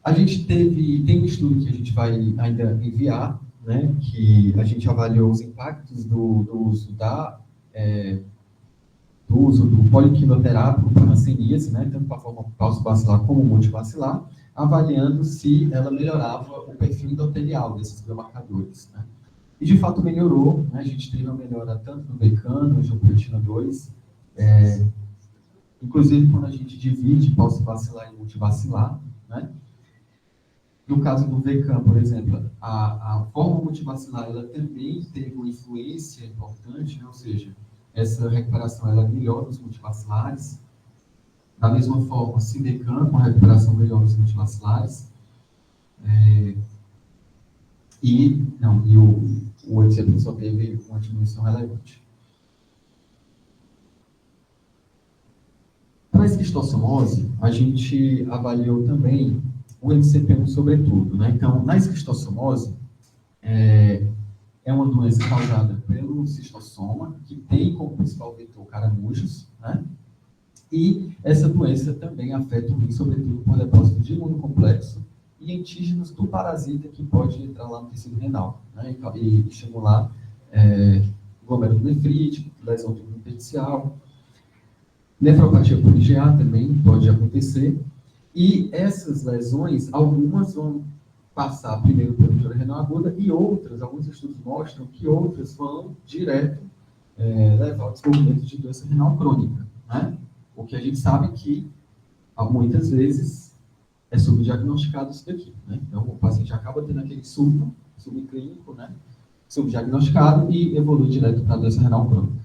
A gente tem um estudo que a gente vai ainda enviar, né? Que a gente avaliou os impactos do uso do poliquinoterápico para hanseníase, né, tanto para a forma falso-bacilar como multibacilar, avaliando se ela melhorava o perfil endotelial desses biomarcadores, né. E, de fato, melhorou, né, a gente teve uma melhora tanto no VCAM, no angiopoetina 2, inclusive quando a gente divide falso-bacilar e multibacilar, né. No caso do VCAM, por exemplo, a forma multibacilar ela também teve uma influência importante, né, ou seja, essa recuperação ela é melhor nos multibacilares. Da mesma forma, CINDECAM, com a recuperação melhor nos multibacilares. O 800 só teve uma diminuição relevante. Para a esquistossomose, a gente avaliou também o MCP1 sobretudo, né? Então, na esquistossomose, é uma doença causada pelo cistossoma, que tem como principal vetor caramujos, né? E essa doença também afeta o rim, sobretudo por depósito de imunocomplexo e antígenos do parasita que pode entrar lá no tecido renal, né? E estimular glomérulo nefrítico, lesão do rim intersticial. Nefropatia por IgA também pode acontecer. E essas lesões, algumas vão passar primeiro pela injúria renal aguda e outras, alguns estudos mostram que outras vão direto levar ao desenvolvimento de doença renal crônica, né? O que a gente sabe que muitas vezes é subdiagnosticado isso daqui, né? Então o paciente acaba tendo aquele subclínico, né? Subdiagnosticado e evolui direto para a doença renal crônica.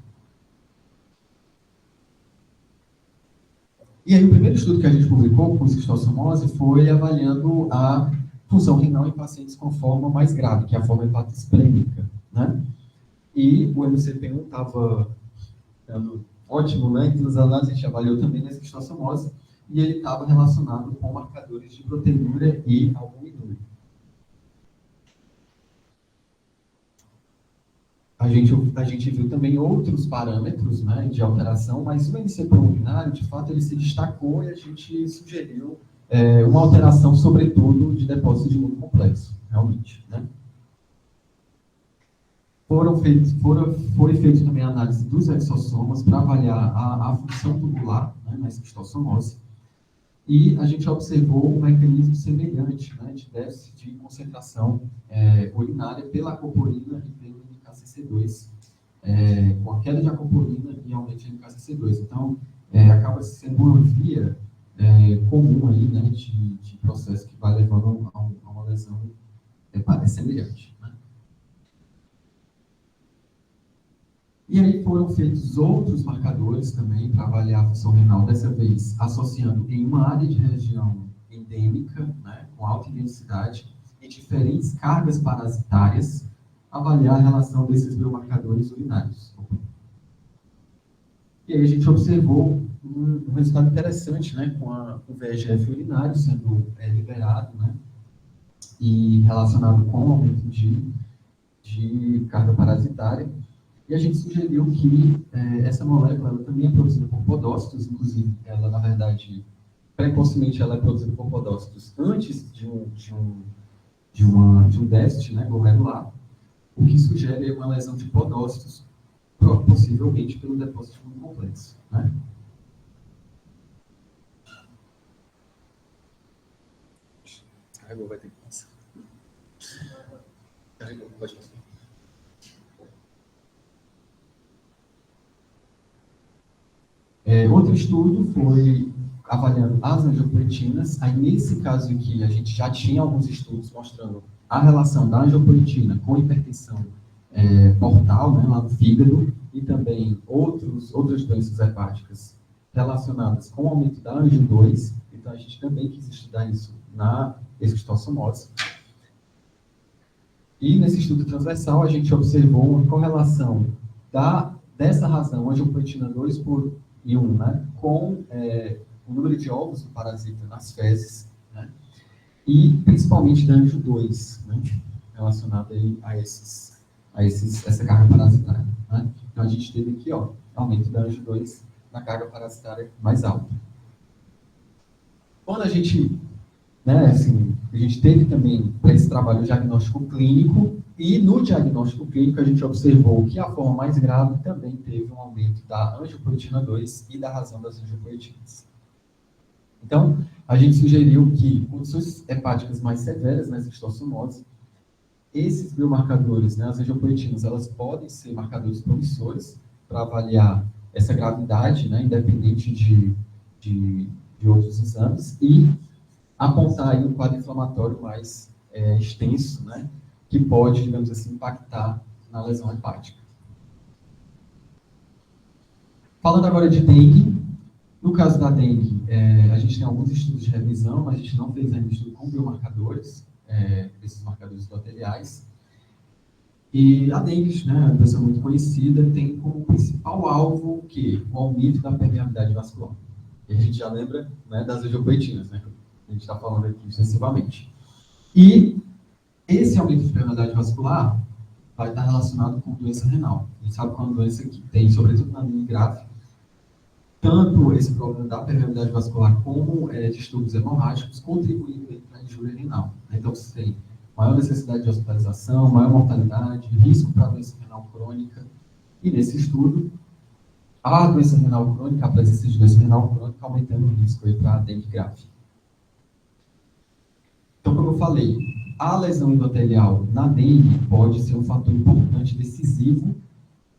E aí o primeiro estudo que a gente publicou com esquistossomose foi avaliando a função renal em pacientes com forma mais grave, que é a forma hepatosplênica, né? E o MCP1 estava dando ótimo, né? Então, nas análises a gente avaliou também na esquistossomose e ele estava relacionado com marcadores de proteinúria e albuminúria. A gente viu também outros parâmetros, né, de alteração, mas o MCP1 urinário, de fato, ele se destacou e a gente sugeriu uma alteração, sobretudo, de depósito de imunocomplexo, realmente, né? Foi feita também a análise dos exossomas para avaliar a função tubular, né, na esquistossomose, e a gente observou um mecanismo semelhante, né, de déficit de concentração urinária pela acoporina e pelo NKCC2, com a queda de acoporina e aumento de NKCC2. Então, acaba sendo uma via comum aí, né, de processo que vai levando a uma lesão semelhante. Né? E aí foram feitos outros marcadores também para avaliar a função renal, dessa vez associando em uma área de região endêmica, né, com alta intensidade, e diferentes cargas parasitárias, avaliar a relação desses biomarcadores urinários. E aí a gente observou um resultado interessante, né, com o VEGF urinário sendo liberado, né, e relacionado com o aumento de carga parasitária. E a gente sugeriu que essa molécula ela também é produzida por podócitos, inclusive ela, na verdade, precocemente ela é produzida por podócitos antes de um déficit, né, glomerular, o que sugere uma lesão de podócitos, possivelmente pelo depósito de imunocomplexo, né? Carregou, vai ter que passar. Carregou, pode passar. Outro estudo foi avaliando as angiopoetinas. Aí, nesse caso aqui, a gente já tinha alguns estudos mostrando a relação da angiopoetina com hipertensão portal, né, lá no fígado, e também outras doenças hepáticas relacionadas com o aumento da angio-2. Então, a gente também quis estudar isso na esquistossomose. E nesse estudo transversal, a gente observou uma correlação dessa razão, angiopoetina 2 por I1, né, com o número de ovos do parasita nas fezes, né, e principalmente da angio-2, né, relacionada a essa carga parasitária. Né. Então, a gente teve aqui, ó, aumento da angio-2 na carga parasitária mais alta. Quando a gente, né, assim, a gente teve também para esse trabalho o diagnóstico clínico, e no diagnóstico clínico a gente observou que a forma mais grave também teve um aumento da angiopoetina 2 e da razão das angiopoetinas. Então, a gente sugeriu que condições hepáticas mais severas na esquistossomose, esses biomarcadores, né, as angiopoetinas, elas podem ser marcadores promissores para avaliar essa gravidade, né, independente de outros exames, e apontar aí um quadro inflamatório mais extenso, né, que pode, digamos assim, impactar na lesão hepática. Falando agora de dengue, no caso da dengue, a gente tem alguns estudos de revisão, mas a gente não fez ainda estudo com biomarcadores, esses marcadores endoteliais. E a dengue, né, uma doença muito conhecida, tem como principal alvo o aumento da permeabilidade vascular. E a gente já lembra, né, das angiopoetinas, né, que a gente está falando aqui extensivamente. E esse aumento de permeabilidade vascular vai estar relacionado com doença renal. A gente sabe que é uma doença que tem, sobretudo na linha grave, tanto esse problema da permeabilidade vascular como distúrbios hemorrágicos, contribuindo para a injúria renal. Então, você tem maior necessidade de hospitalização, maior mortalidade, risco para a doença renal crônica. E nesse estudo, a doença renal crônica, a presença de doença renal crônica, aumentando o risco para a dengue grave. Então, como eu falei, a lesão endotelial na dengue pode ser um fator importante, decisivo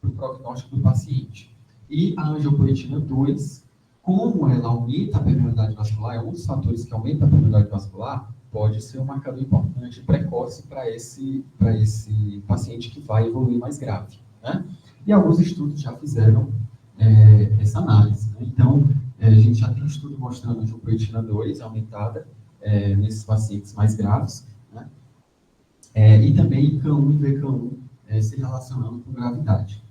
para o prognóstico do paciente. E a angiopoetina 2, como ela aumenta a permeabilidade vascular, é um dos fatores que aumenta a permeabilidade vascular, pode ser um marcador importante, precoce para esse paciente que vai evoluir mais grave. Né? E alguns estudos já fizeram essa análise. Né? Então, a gente já tem estudo mostrando a angiopoetina 2 aumentada nesses pacientes mais graves, né? E também CAN1 e VCAN1 se relacionando com gravidade.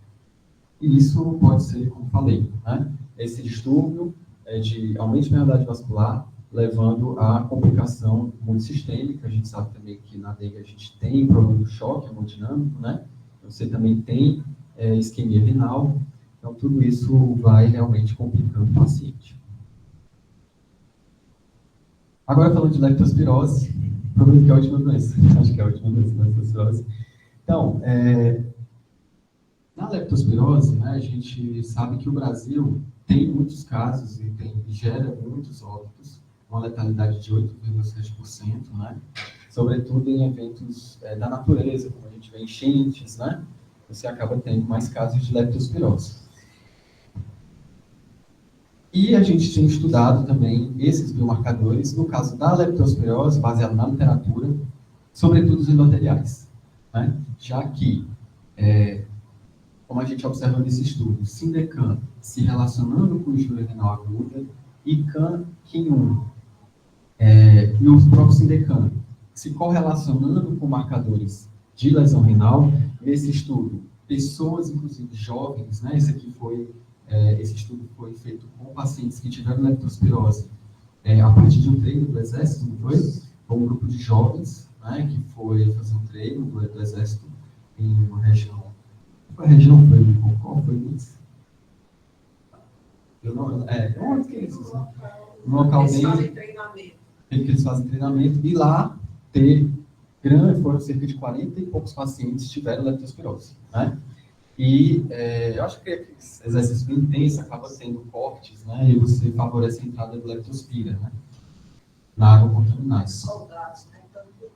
E isso pode ser, como falei, né, esse distúrbio de aumento de permeabilidade vascular, levando a complicação multissistêmica. A gente sabe também que na dengue a gente tem problema do choque hemodinâmico, né? Você também tem isquemia renal. Então, tudo isso vai realmente complicando o paciente. Agora, falando de leptospirose, provavelmente que é a última doença. Acho que é a última doença, leptospirose. Então, na leptospirose, né, a gente sabe que o Brasil tem muitos casos e gera muitos óbitos, uma letalidade de 8,7%, né, sobretudo em eventos da natureza, como a gente vê enchentes, né, você acaba tendo mais casos de leptospirose. E a gente tem estudado também esses biomarcadores, no caso da leptospirose, baseado na literatura, sobretudo os endoteliais, né, já que como a gente observa nesse estudo, Sindecan se relacionando com injúria renal aguda e CAN-KIN1 e o próprio Sindecan se correlacionando com marcadores de lesão renal. Nesse estudo, pessoas, inclusive jovens, né, esse estudo foi feito com pacientes que tiveram leptospirose a partir de um treino do Exército, não foi? Com um grupo de jovens, né, que foi fazer um treino do Exército em uma região. A região foi em qual foi isso? Eu não, onde que é isso? No local eles fazem treinamento. Eles fazem treinamento e lá foram cerca de 40 e poucos pacientes que tiveram leptospirose, né? E eu acho que esse exercício bem intenso acaba sendo cortes, né? E você favorece a entrada de leptospira, né, na água contaminada. Soldados, né?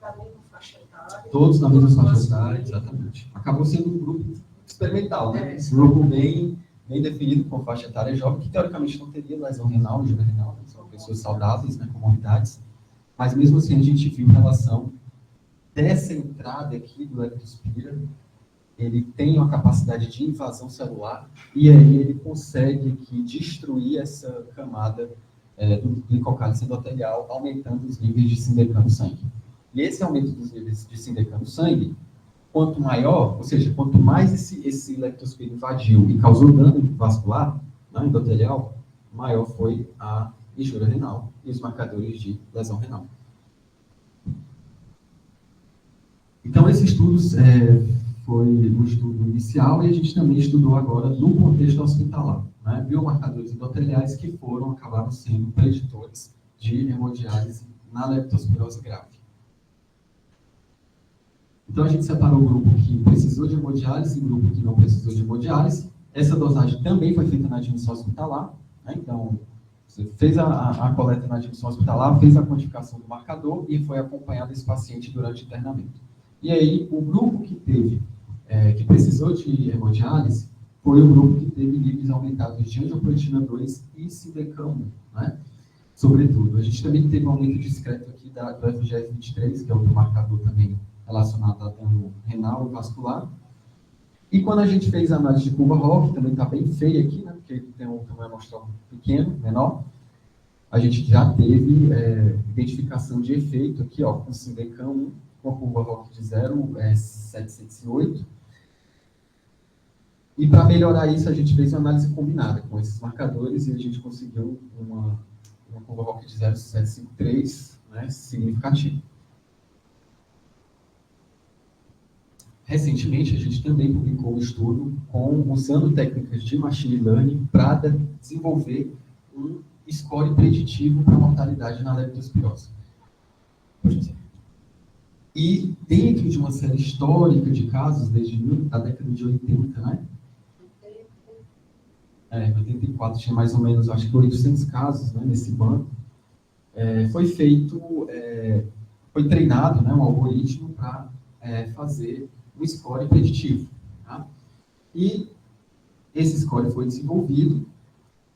da mesma faixa etária. Todos na mesma faixa etária, exatamente. Acabou sendo um grupo experimental, né? Um grupo bem definido com faixa etária jovem, que teoricamente não teria lesão renal, injúria renal, né? São pessoas saudáveis, né, comorbidades, mas mesmo assim a gente viu relação dessa entrada aqui do leptospira. Ele tem uma capacidade de invasão celular e aí ele consegue aqui destruir essa camada do glicocálice endotelial, aumentando os níveis de sindecam no sangue. E esse aumento dos níveis de sindecam no sangue, quanto maior, ou seja, quanto mais esse leptospira invadiu e causou dano vascular, né, endotelial, maior foi a injúria renal e os marcadores de lesão renal. Então, esse estudo foi um estudo inicial e a gente também estudou agora no contexto hospitalar, né, biomarcadores endoteliais que acabaram sendo preditores de hemodiálise na leptospirose grave. Então, a gente separou o grupo que precisou de hemodiálise e o grupo que não precisou de hemodiálise. Essa dosagem também foi feita na admissão hospitalar, né? Então, você fez a coleta na admissão hospitalar, fez a quantificação do marcador e foi acompanhado esse paciente durante o internamento. E aí, o grupo que precisou de hemodiálise foi o grupo que teve níveis aumentados de angiopoetina 2 e sindecam 1, né? Sobretudo. A gente também teve um aumento discreto aqui do FGF23, que é outro marcador também relacionado a dano renal e vascular. E quando a gente fez a análise de curva ROC, também está bem feia aqui, né, porque tem um tamanho amostral pequeno, menor, a gente já teve identificação de efeito aqui, ó, com sindecam 1, com a curva ROC de 0,708. E para melhorar isso, a gente fez uma análise combinada com esses marcadores e a gente conseguiu uma curva ROC de 0,753, né, significativa. Recentemente, a gente também publicou um estudo usando técnicas de machine learning para desenvolver um score preditivo para a mortalidade na leptospirose. E dentro de uma série histórica de casos, desde a década de 80, né? 84, tinha mais ou menos, acho que 800 casos, né, nesse banco. Foi treinado, né, um algoritmo para fazer um score preditivo. Tá? E esse score foi desenvolvido,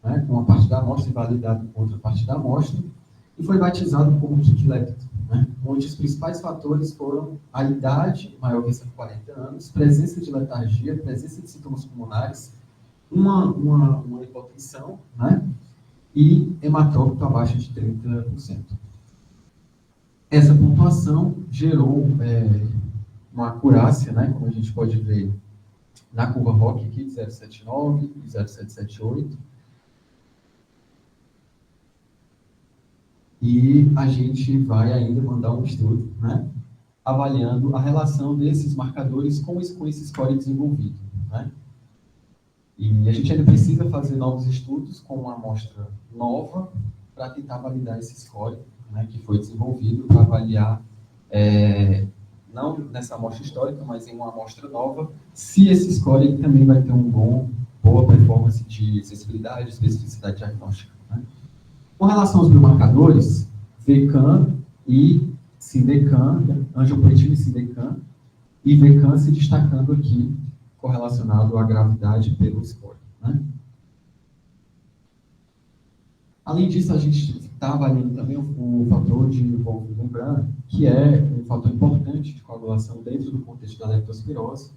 né, com uma parte da amostra e validado com outra parte da amostra, e foi batizado como KICK-LEPT, né, onde os principais fatores foram a idade maior que 40 anos, presença de letargia, presença de sintomas pulmonares, uma hipotensão, né, e hematócrito abaixo de 30%. Essa pontuação gerou uma acurácia, né, como a gente pode ver na curva ROC aqui, de 0,79 e 0,778. E a gente vai ainda mandar um estudo, né, avaliando a relação desses marcadores com esse score desenvolvido, né? E a gente ainda precisa fazer novos estudos com uma amostra nova para tentar validar esse score, né, que foi desenvolvido para avaliar, não nessa amostra histórica, mas em uma amostra nova, se esse score ele também vai ter boa performance de sensibilidade, especificidade diagnóstica. Né? Com relação aos biomarcadores, VCAM e sindecam, angiopoetina e sindecam, e VCAM se destacando aqui, correlacionado à gravidade pelo score. Né? Além disso, a gente está avaliando também o fator de Wolff-Membrana, que é um fator importante de coagulação dentro do contexto da leptospirose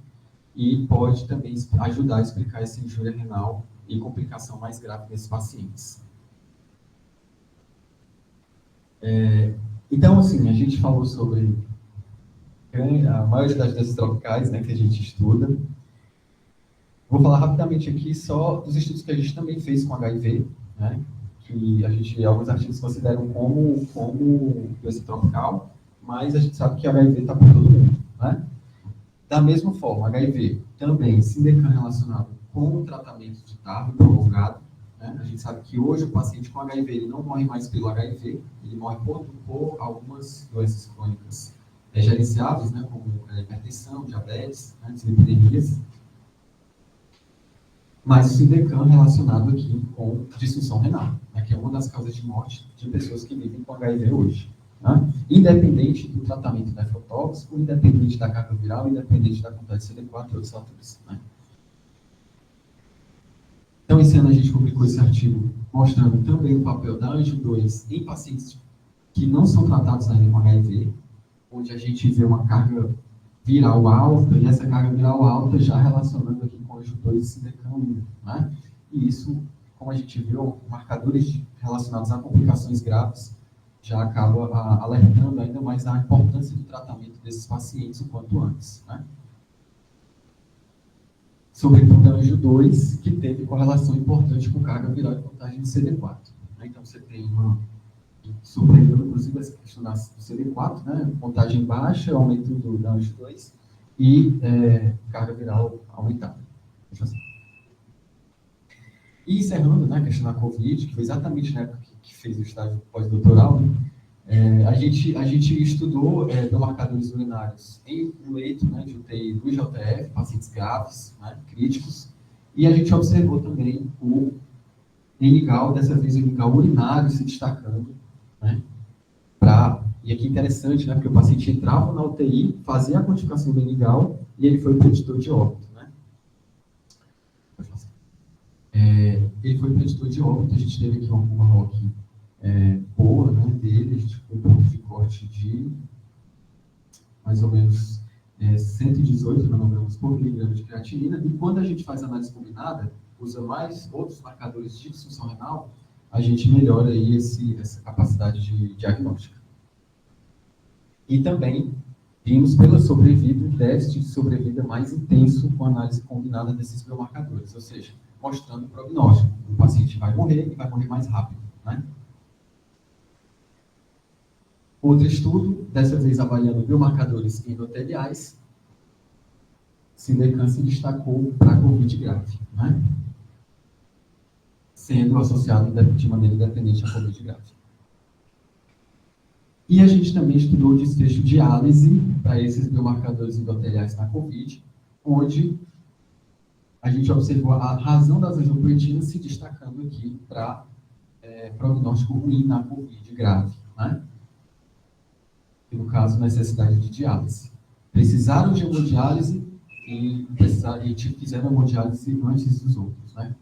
e pode também ajudar a explicar essa injúria renal e complicação mais grave nesses pacientes. Então, assim, a gente falou sobre a maioria das doenças tropicais, né, que a gente estuda. Vou falar rapidamente aqui só dos estudos que a gente também fez com HIV, né, que alguns artigos consideram como doença tropical, mas a gente sabe que HIV está por todo mundo, né? Da mesma forma, HIV também sindecam relacionado com o tratamento de TARV prolongado, né? A gente sabe que hoje o paciente com HIV ele não morre mais pelo HIV, ele morre por algumas doenças crônicas gerenciáveis, né, como hipertensão, diabetes, né, dislipidemias. Mas o sindecam relacionado aqui com disfunção renal, né, que é uma das causas de morte de pessoas que vivem com HIV hoje. né? Independente do tratamento nefrotóxico, independente da carga viral, independente da quantidade de CD4 e outros fatores, né? Então, esse ano a gente publicou esse artigo mostrando também o papel da Anjo 2 em pacientes que não são tratados ainda com HIV, onde a gente vê uma carga viral alta, e essa carga viral alta já relacionando aqui com Anjo 2 e Sidecam, né? E isso, como a gente viu, marcadores relacionados a complicações graves já acaba alertando ainda mais a importância do tratamento desses pacientes o quanto antes, né? Sobretudo a Anjo 2, que teve correlação importante com carga viral e contagem de CD4. Né? Então, você tem uma... surpreendeu, inclusive, essa questão do CD4, né? Contagem baixa, aumento da Anjo 2 e carga viral aumentada. E encerrando, né, a questão da Covid, que foi exatamente na época que fez o estágio pós-doutoral, né? A gente estudou biomarcadores urinários em um leito, né, de UTI do IGTF, pacientes graves, né, críticos, e a gente observou também o NGAL, dessa vez o NGAL urinário se destacando, né, e aqui interessante, né, porque o paciente entrava na UTI, fazia a quantificação do NGAL e ele foi preditor de óbito, né. Ele foi preditor de óbito, a gente teve aqui uma ROC boa, né, dele, a gente foi um ponto de corte de mais ou menos 118 nanogramas por miligrama de creatinina, e quando a gente faz análise combinada, usa mais outros marcadores de disfunção renal, a gente melhora aí essa capacidade de diagnóstica. E também vimos pela sobrevida um déficit de sobrevida mais intenso com a análise combinada desses biomarcadores, ou seja, mostrando o prognóstico. O paciente vai morrer e vai morrer mais rápido, né? Outro estudo, dessa vez avaliando biomarcadores endoteliais, Sidecam se destacou para a COVID grave, né? Sendo associado de maneira independente à COVID grave. E a gente também estudou o desfecho de diálise para esses biomarcadores endoteliais na COVID, onde a gente observou a razão das angiopoetinas se destacando aqui para prognóstico ruim na COVID grave, né? E, no caso, necessidade de diálise. Precisaram de hemodiálise e fizeram hemodiálise antes dos outros, né?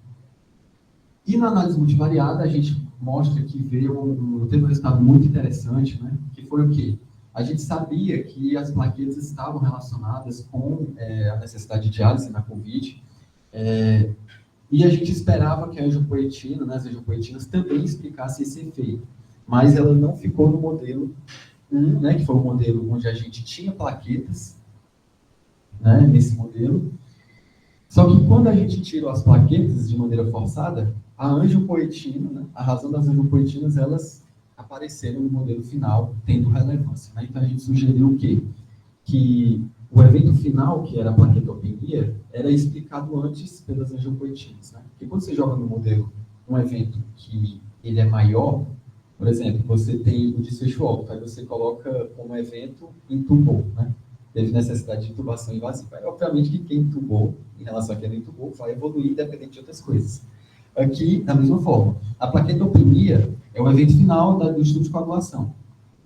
E na análise multivariada, a gente mostra que teve um resultado muito interessante, né? Que foi o quê? A gente sabia que as plaquetas estavam relacionadas com a necessidade de diálise na COVID, e a gente esperava que a angiopoetina, né, as angiopoetinas, também explicasse esse efeito, mas ela não ficou no modelo 1, né, que foi o modelo onde a gente tinha plaquetas, né, nesse modelo. Só que quando a gente tirou as plaquetas de maneira forçada, a angiopoetina, né, a razão das angiopoetinas, elas apareceram no modelo final, tendo relevância, né? Então a gente sugeriu o quê? Que o evento final, que era a plaquetopenia, era explicado antes pelas angiopoetinas, né? Porque quando você joga no modelo um evento que ele é maior, por exemplo, você tem o desfecho óbito, aí você coloca como evento intubou, né? Teve necessidade de intubação invasiva. Aí, obviamente que quem intubou, em relação a quem não intubou, vai evoluir independente de outras coisas. Aqui, da mesma forma, a plaquetopenia é o evento final do estudo de coagulação.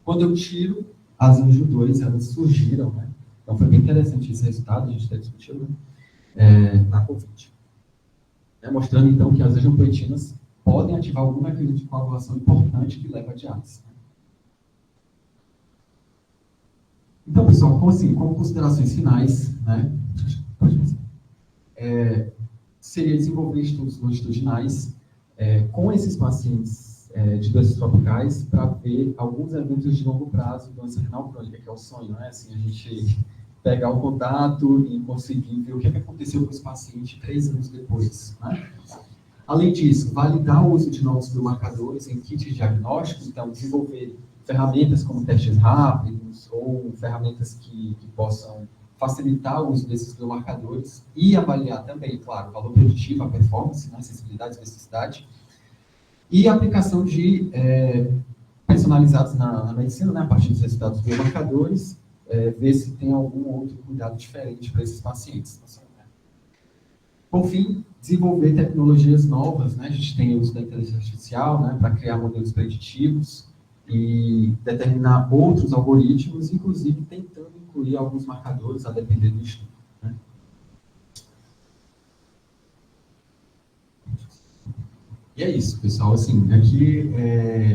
Quando eu tiro, as Anjo 2, elas surgiram, né? Então, foi bem interessante esse resultado, a gente até discutiu, né? Na COVID. Mostrando, então, que as angiopoetinas podem ativar algum mecanismo de coagulação importante que leva a diálise. Então, pessoal, como considerações finais, né? Seria desenvolver estudos longitudinais com esses pacientes de doenças tropicais para ver alguns eventos de longo prazo, doença renal crônica, que é o sonho, né? Assim, a gente pegar o contato e conseguir ver o que aconteceu com esse paciente 3 anos depois, né? Além disso, validar o uso de novos biomarcadores em kits diagnósticos, então desenvolver ferramentas como testes rápidos ou ferramentas que possam facilitar o uso desses biomarcadores e avaliar também, claro, o valor preditivo, a performance, né, sensibilidade, especificidade, e a aplicação de personalizados na medicina, né, a partir dos resultados dos biomarcadores, ver se tem algum outro cuidado diferente para esses pacientes. Por fim, desenvolver tecnologias novas, né, a gente tem o uso da inteligência artificial, né, para criar modelos preditivos, e determinar outros algoritmos, inclusive tentando incluir alguns marcadores a depender do estudo, né? E é isso, pessoal. Assim, aqui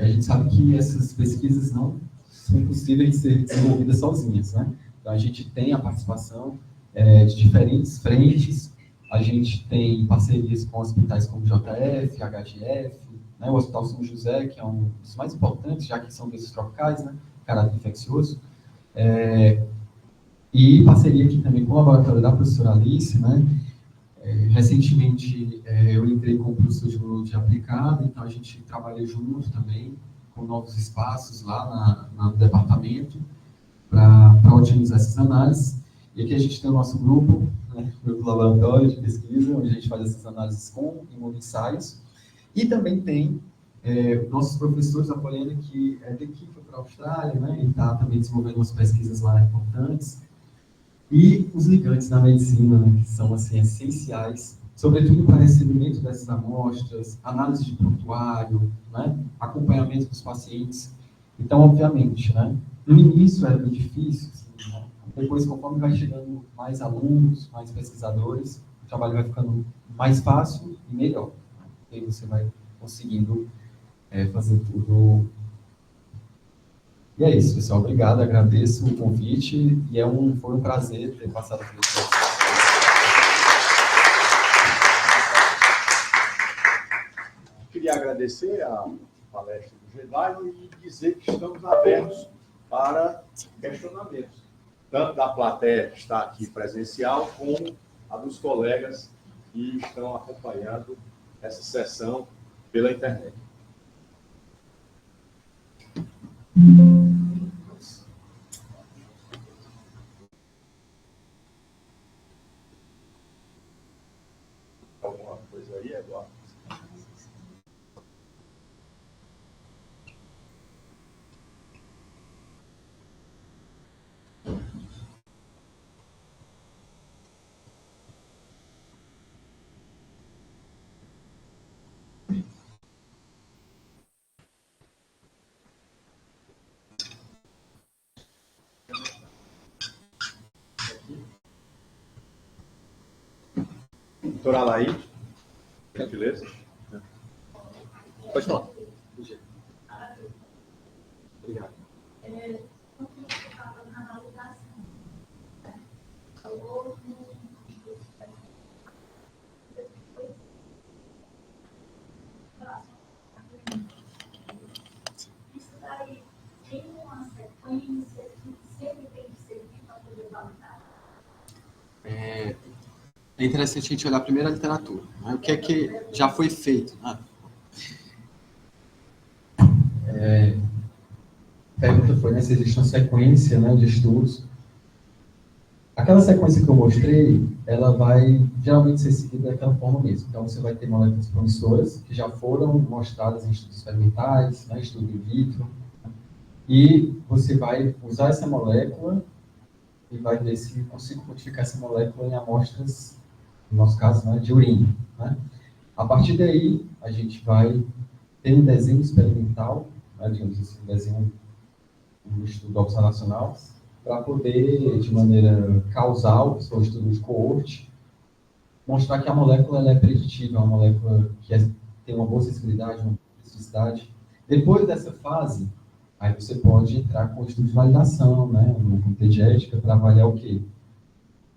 a gente sabe que essas pesquisas não são possíveis de ser desenvolvidas sozinhas, né? Então, a gente tem a participação de diferentes frentes, a gente tem parcerias com hospitais como JF, HGF, né, o Hospital São José, que é um dos mais importantes, já que são doenças tropicais, né, caráter infeccioso, e parceria aqui também com o laboratório da professora Alice, né. Recentemente eu entrei com o professor de biologia aplicada, então a gente trabalha junto também com novos espaços lá no departamento para otimizar essas análises. E aqui a gente tem o nosso grupo, né, grupo laboratório de pesquisa, onde a gente faz essas análises com imunoensaios. E também tem nossos professores, a Poliana, que daqui foi para a Austrália, né, e está também desenvolvendo umas pesquisas lá importantes. E os ligantes da medicina, né, que são assim, essenciais, sobretudo para recebimento dessas amostras, análise de prontuário, né, acompanhamento dos pacientes. Então, obviamente, né, no início era muito difícil, assim, né? Depois, conforme vai chegando mais alunos, mais pesquisadores, o trabalho vai ficando mais fácil e melhor. Né? E aí você vai conseguindo fazer tudo. E é isso, pessoal. Obrigado, agradeço o convite e foi um prazer ter passado por isso. Queria agradecer a palestra do Gedaio e dizer que estamos abertos para questionamentos, tanto da plateia que está aqui presencial, como a dos colegas que estão acompanhando essa sessão pela internet. Alguma coisa aí, Eduardo? Doutora Alaí, gentileza. Pode falar. Obrigado. Isso daí tem uma sequência que sempre tem que ser para poder validar. É interessante a gente olhar primeiro a literatura, né? O que é que já foi feito, né? A pergunta foi, né, se existe uma sequência, né, de estudos. Aquela sequência que eu mostrei, ela vai geralmente ser seguida daquela forma mesmo. Então, você vai ter moléculas promissoras que já foram mostradas em estudos experimentais, né, estudo in vitro, né, e você vai usar essa molécula e vai ver se consigo quantificar essa molécula em amostras, no nosso caso, né, de urina, né. A partir daí, a gente vai ter um desenho experimental, né, digamos assim, um desenho, um estudo observacional, para poder, de maneira causal, se for um estudo de coorte, mostrar que a molécula ela é preditiva, uma molécula que tem uma boa sensibilidade, uma boa especificidade. Depois dessa fase, aí você pode entrar com o estudo de validação, né, no comitê de ética, para avaliar o quê?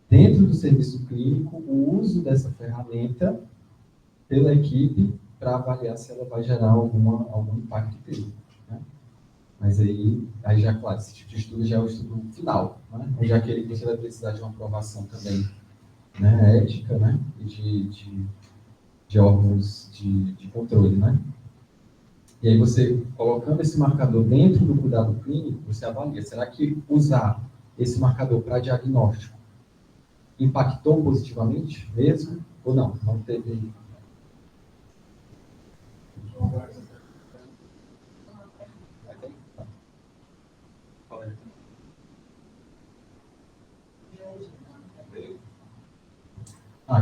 Dentro do serviço clínico, o uso dessa ferramenta pela equipe para avaliar se ela vai gerar algum impacto dele, né? Mas aí já, claro, esse tipo de estudo já é o estudo final, né? Onde aquele que você vai precisar de uma aprovação também, né, ética, né, e de órgãos de controle, né? E aí você, colocando esse marcador dentro do cuidado clínico, você avalia, será que usar esse marcador para diagnóstico impactou positivamente mesmo ou não? Não teve...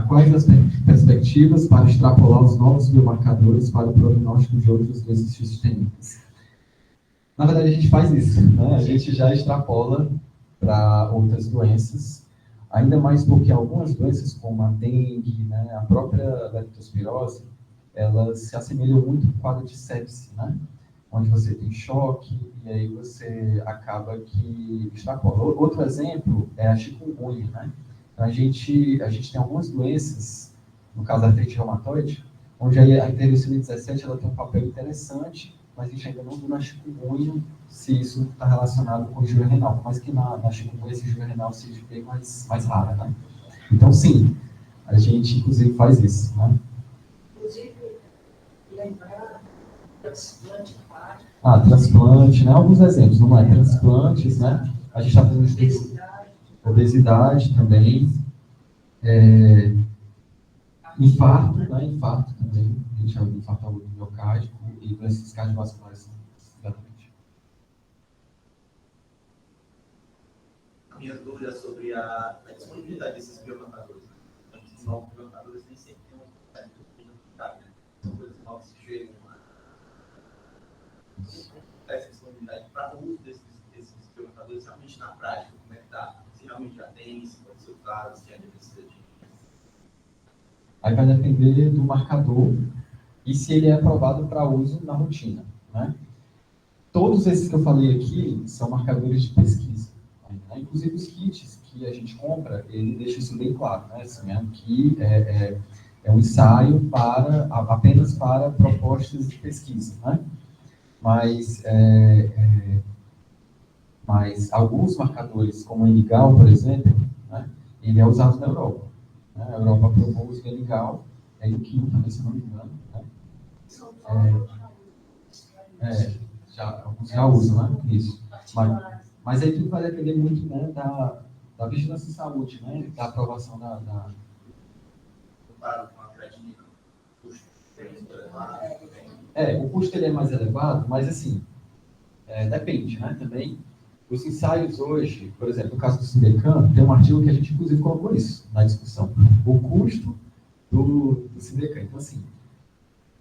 Quais as perspectivas para extrapolar os novos biomarcadores para o prognóstico de outras doenças sistêmicas? Na verdade, a gente faz isso, né? A gente já extrapola para outras doenças, ainda mais porque algumas doenças, como a dengue, né, a própria leptospirose, elas se assemelham muito ao quadro de sepse, né? Onde você tem choque e aí você acaba que extrapola. Outro exemplo é a chikungunya, né? A gente tem algumas doenças, no caso da artrite reumatoide, onde a interleucina 17 ela tem um papel interessante, mas a gente ainda não viu na chikungunya se isso está relacionado com injúria renal, mas que na chikungunya essa injúria renal seja bem mais rara, né? Então, sim, a gente inclusive faz isso, né? Inclusive, lembrar transplante hepático. Transplante, né? Alguns exemplos, não é? Transplantes, né? A gente está fazendo estudos. Obesidade também. Infarto, né? Infarto também. A gente chama de infarto agudo miocárdico e doenças cardiovasculares. Exatamente. A minha dúvida é sobre a disponibilidade desses biomarcadores. Então, esses novos biomarcadores nem sempre têm uma quantidade de biomarcadores, né? São coisas novas que chegam lá. Essa disponibilidade para o uso desses biomarcadores realmente na prática, como é que está? Se realmente já tem, se pode ser usado, se ainda precisa de... Aí vai depender do marcador e se ele é aprovado para uso na rotina, né? Todos esses que eu falei aqui são marcadores de pesquisa, né? Inclusive os kits que a gente compra, ele deixa isso bem claro, né? Assim, que é um ensaio apenas para propostas de pesquisa, né? Mas alguns marcadores, como o Enigal, por exemplo, né? Ele é usado na Europa. A Europa aprovou o uso do Enigal, o Quinto também, se não me engano, né? Alguns já usam, né? Isso. Mas aí tudo vai depender muito, né, da vigilância em saúde, né? Da aprovação da... Comparado com a creatinina, o custo o custo ele é mais elevado, mas assim, depende, né? Também, os ensaios hoje, por exemplo, no caso do Sidecan, tem um artigo que a gente inclusive colocou isso na discussão. O custo do Sidecan. Então, assim,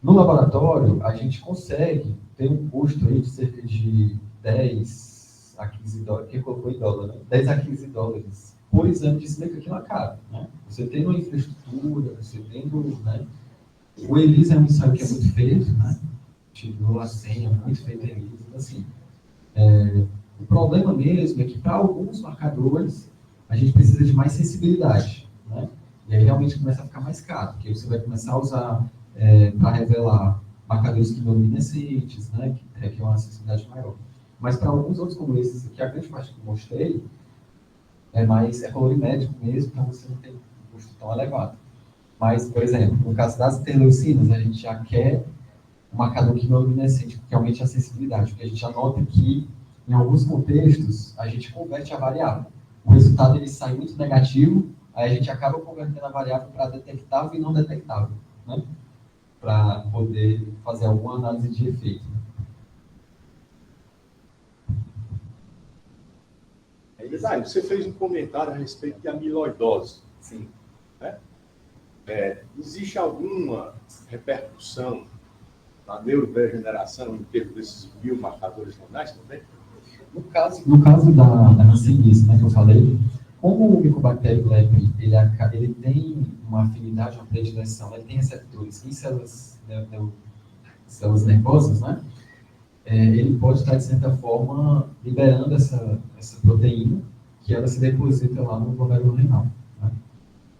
no laboratório, a gente consegue ter um custo aí de cerca de 10 a 15 dólares, quem colocou em dólar, né? 10 a 15 dólares por exame de Sidecan, que não é caro, né? Você tem uma infraestrutura, você tendo, né? O ELISA é um ensaio que é muito feito, né? Tirou a senha, muito feito em ELISA. Então, assim, o problema mesmo é que para alguns marcadores a gente precisa de mais sensibilidade, né? E aí realmente começa a ficar mais caro, porque você vai começar a usar para revelar marcadores quimiluminescentes, né? Que requer uma sensibilidade maior. Mas para alguns outros como esses, que a grande parte que eu mostrei, é colorimétrico mesmo, então você não tem um custo tão elevado. Mas, por exemplo, no caso das interleucinas, a gente já quer um marcador quimiluminescente, que aumente a sensibilidade, porque a gente já nota que, em alguns contextos, a gente converte a variável. O resultado ele sai muito negativo, aí a gente acaba convertendo a variável para detectável e não detectável, né? Para poder fazer alguma análise de efeito. Isaías, você fez um comentário a respeito de amiloidose. Sim. Né? Existe alguma repercussão na neurodegeneração em termos desses biomarcadores renais também? No caso da hanseníase, né, que eu falei, como o Mycobacterium leprae, ele tem uma afinidade, uma predileção, ele tem receptores em células nervosas, né? Ele pode estar, de certa forma, liberando essa proteína que ela se deposita lá no glomérulo renal, né?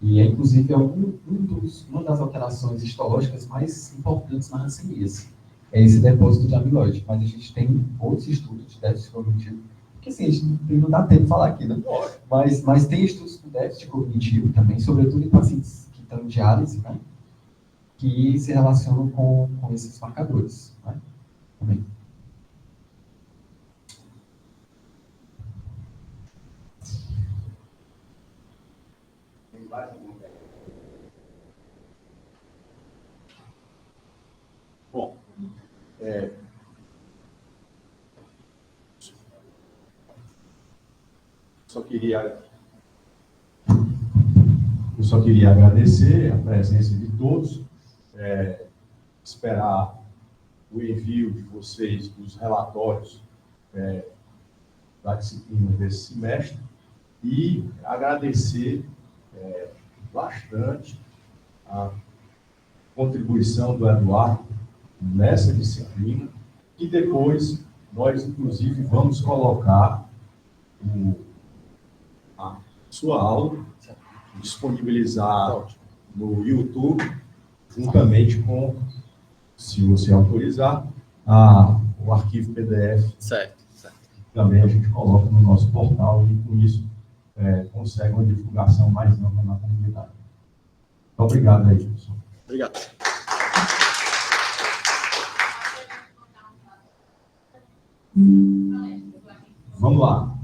E inclusive, uma das alterações histológicas mais importantes na hanseníase. É esse depósito de amiloide. Mas a gente tem outros estudos de déficit cognitivo, que assim, a gente não dá tempo de falar aqui, né? Mas tem estudos com déficit cognitivo também, sobretudo em pacientes que estão em diálise, né? Que se relacionam com esses marcadores, né? Também. Bom, eu só queria agradecer a presença de todos, esperar o envio de vocês dos relatórios da disciplina desse semestre e agradecer bastante a contribuição do Eduardo nessa disciplina, e depois nós, inclusive, vamos colocar a sua aula, disponibilizar no YouTube, juntamente com, se você autorizar, o arquivo PDF. Certo. Também a gente coloca no nosso portal e, com isso, consegue uma divulgação mais ampla na comunidade. Muito obrigado aí, pessoal. Obrigado. Vamos lá.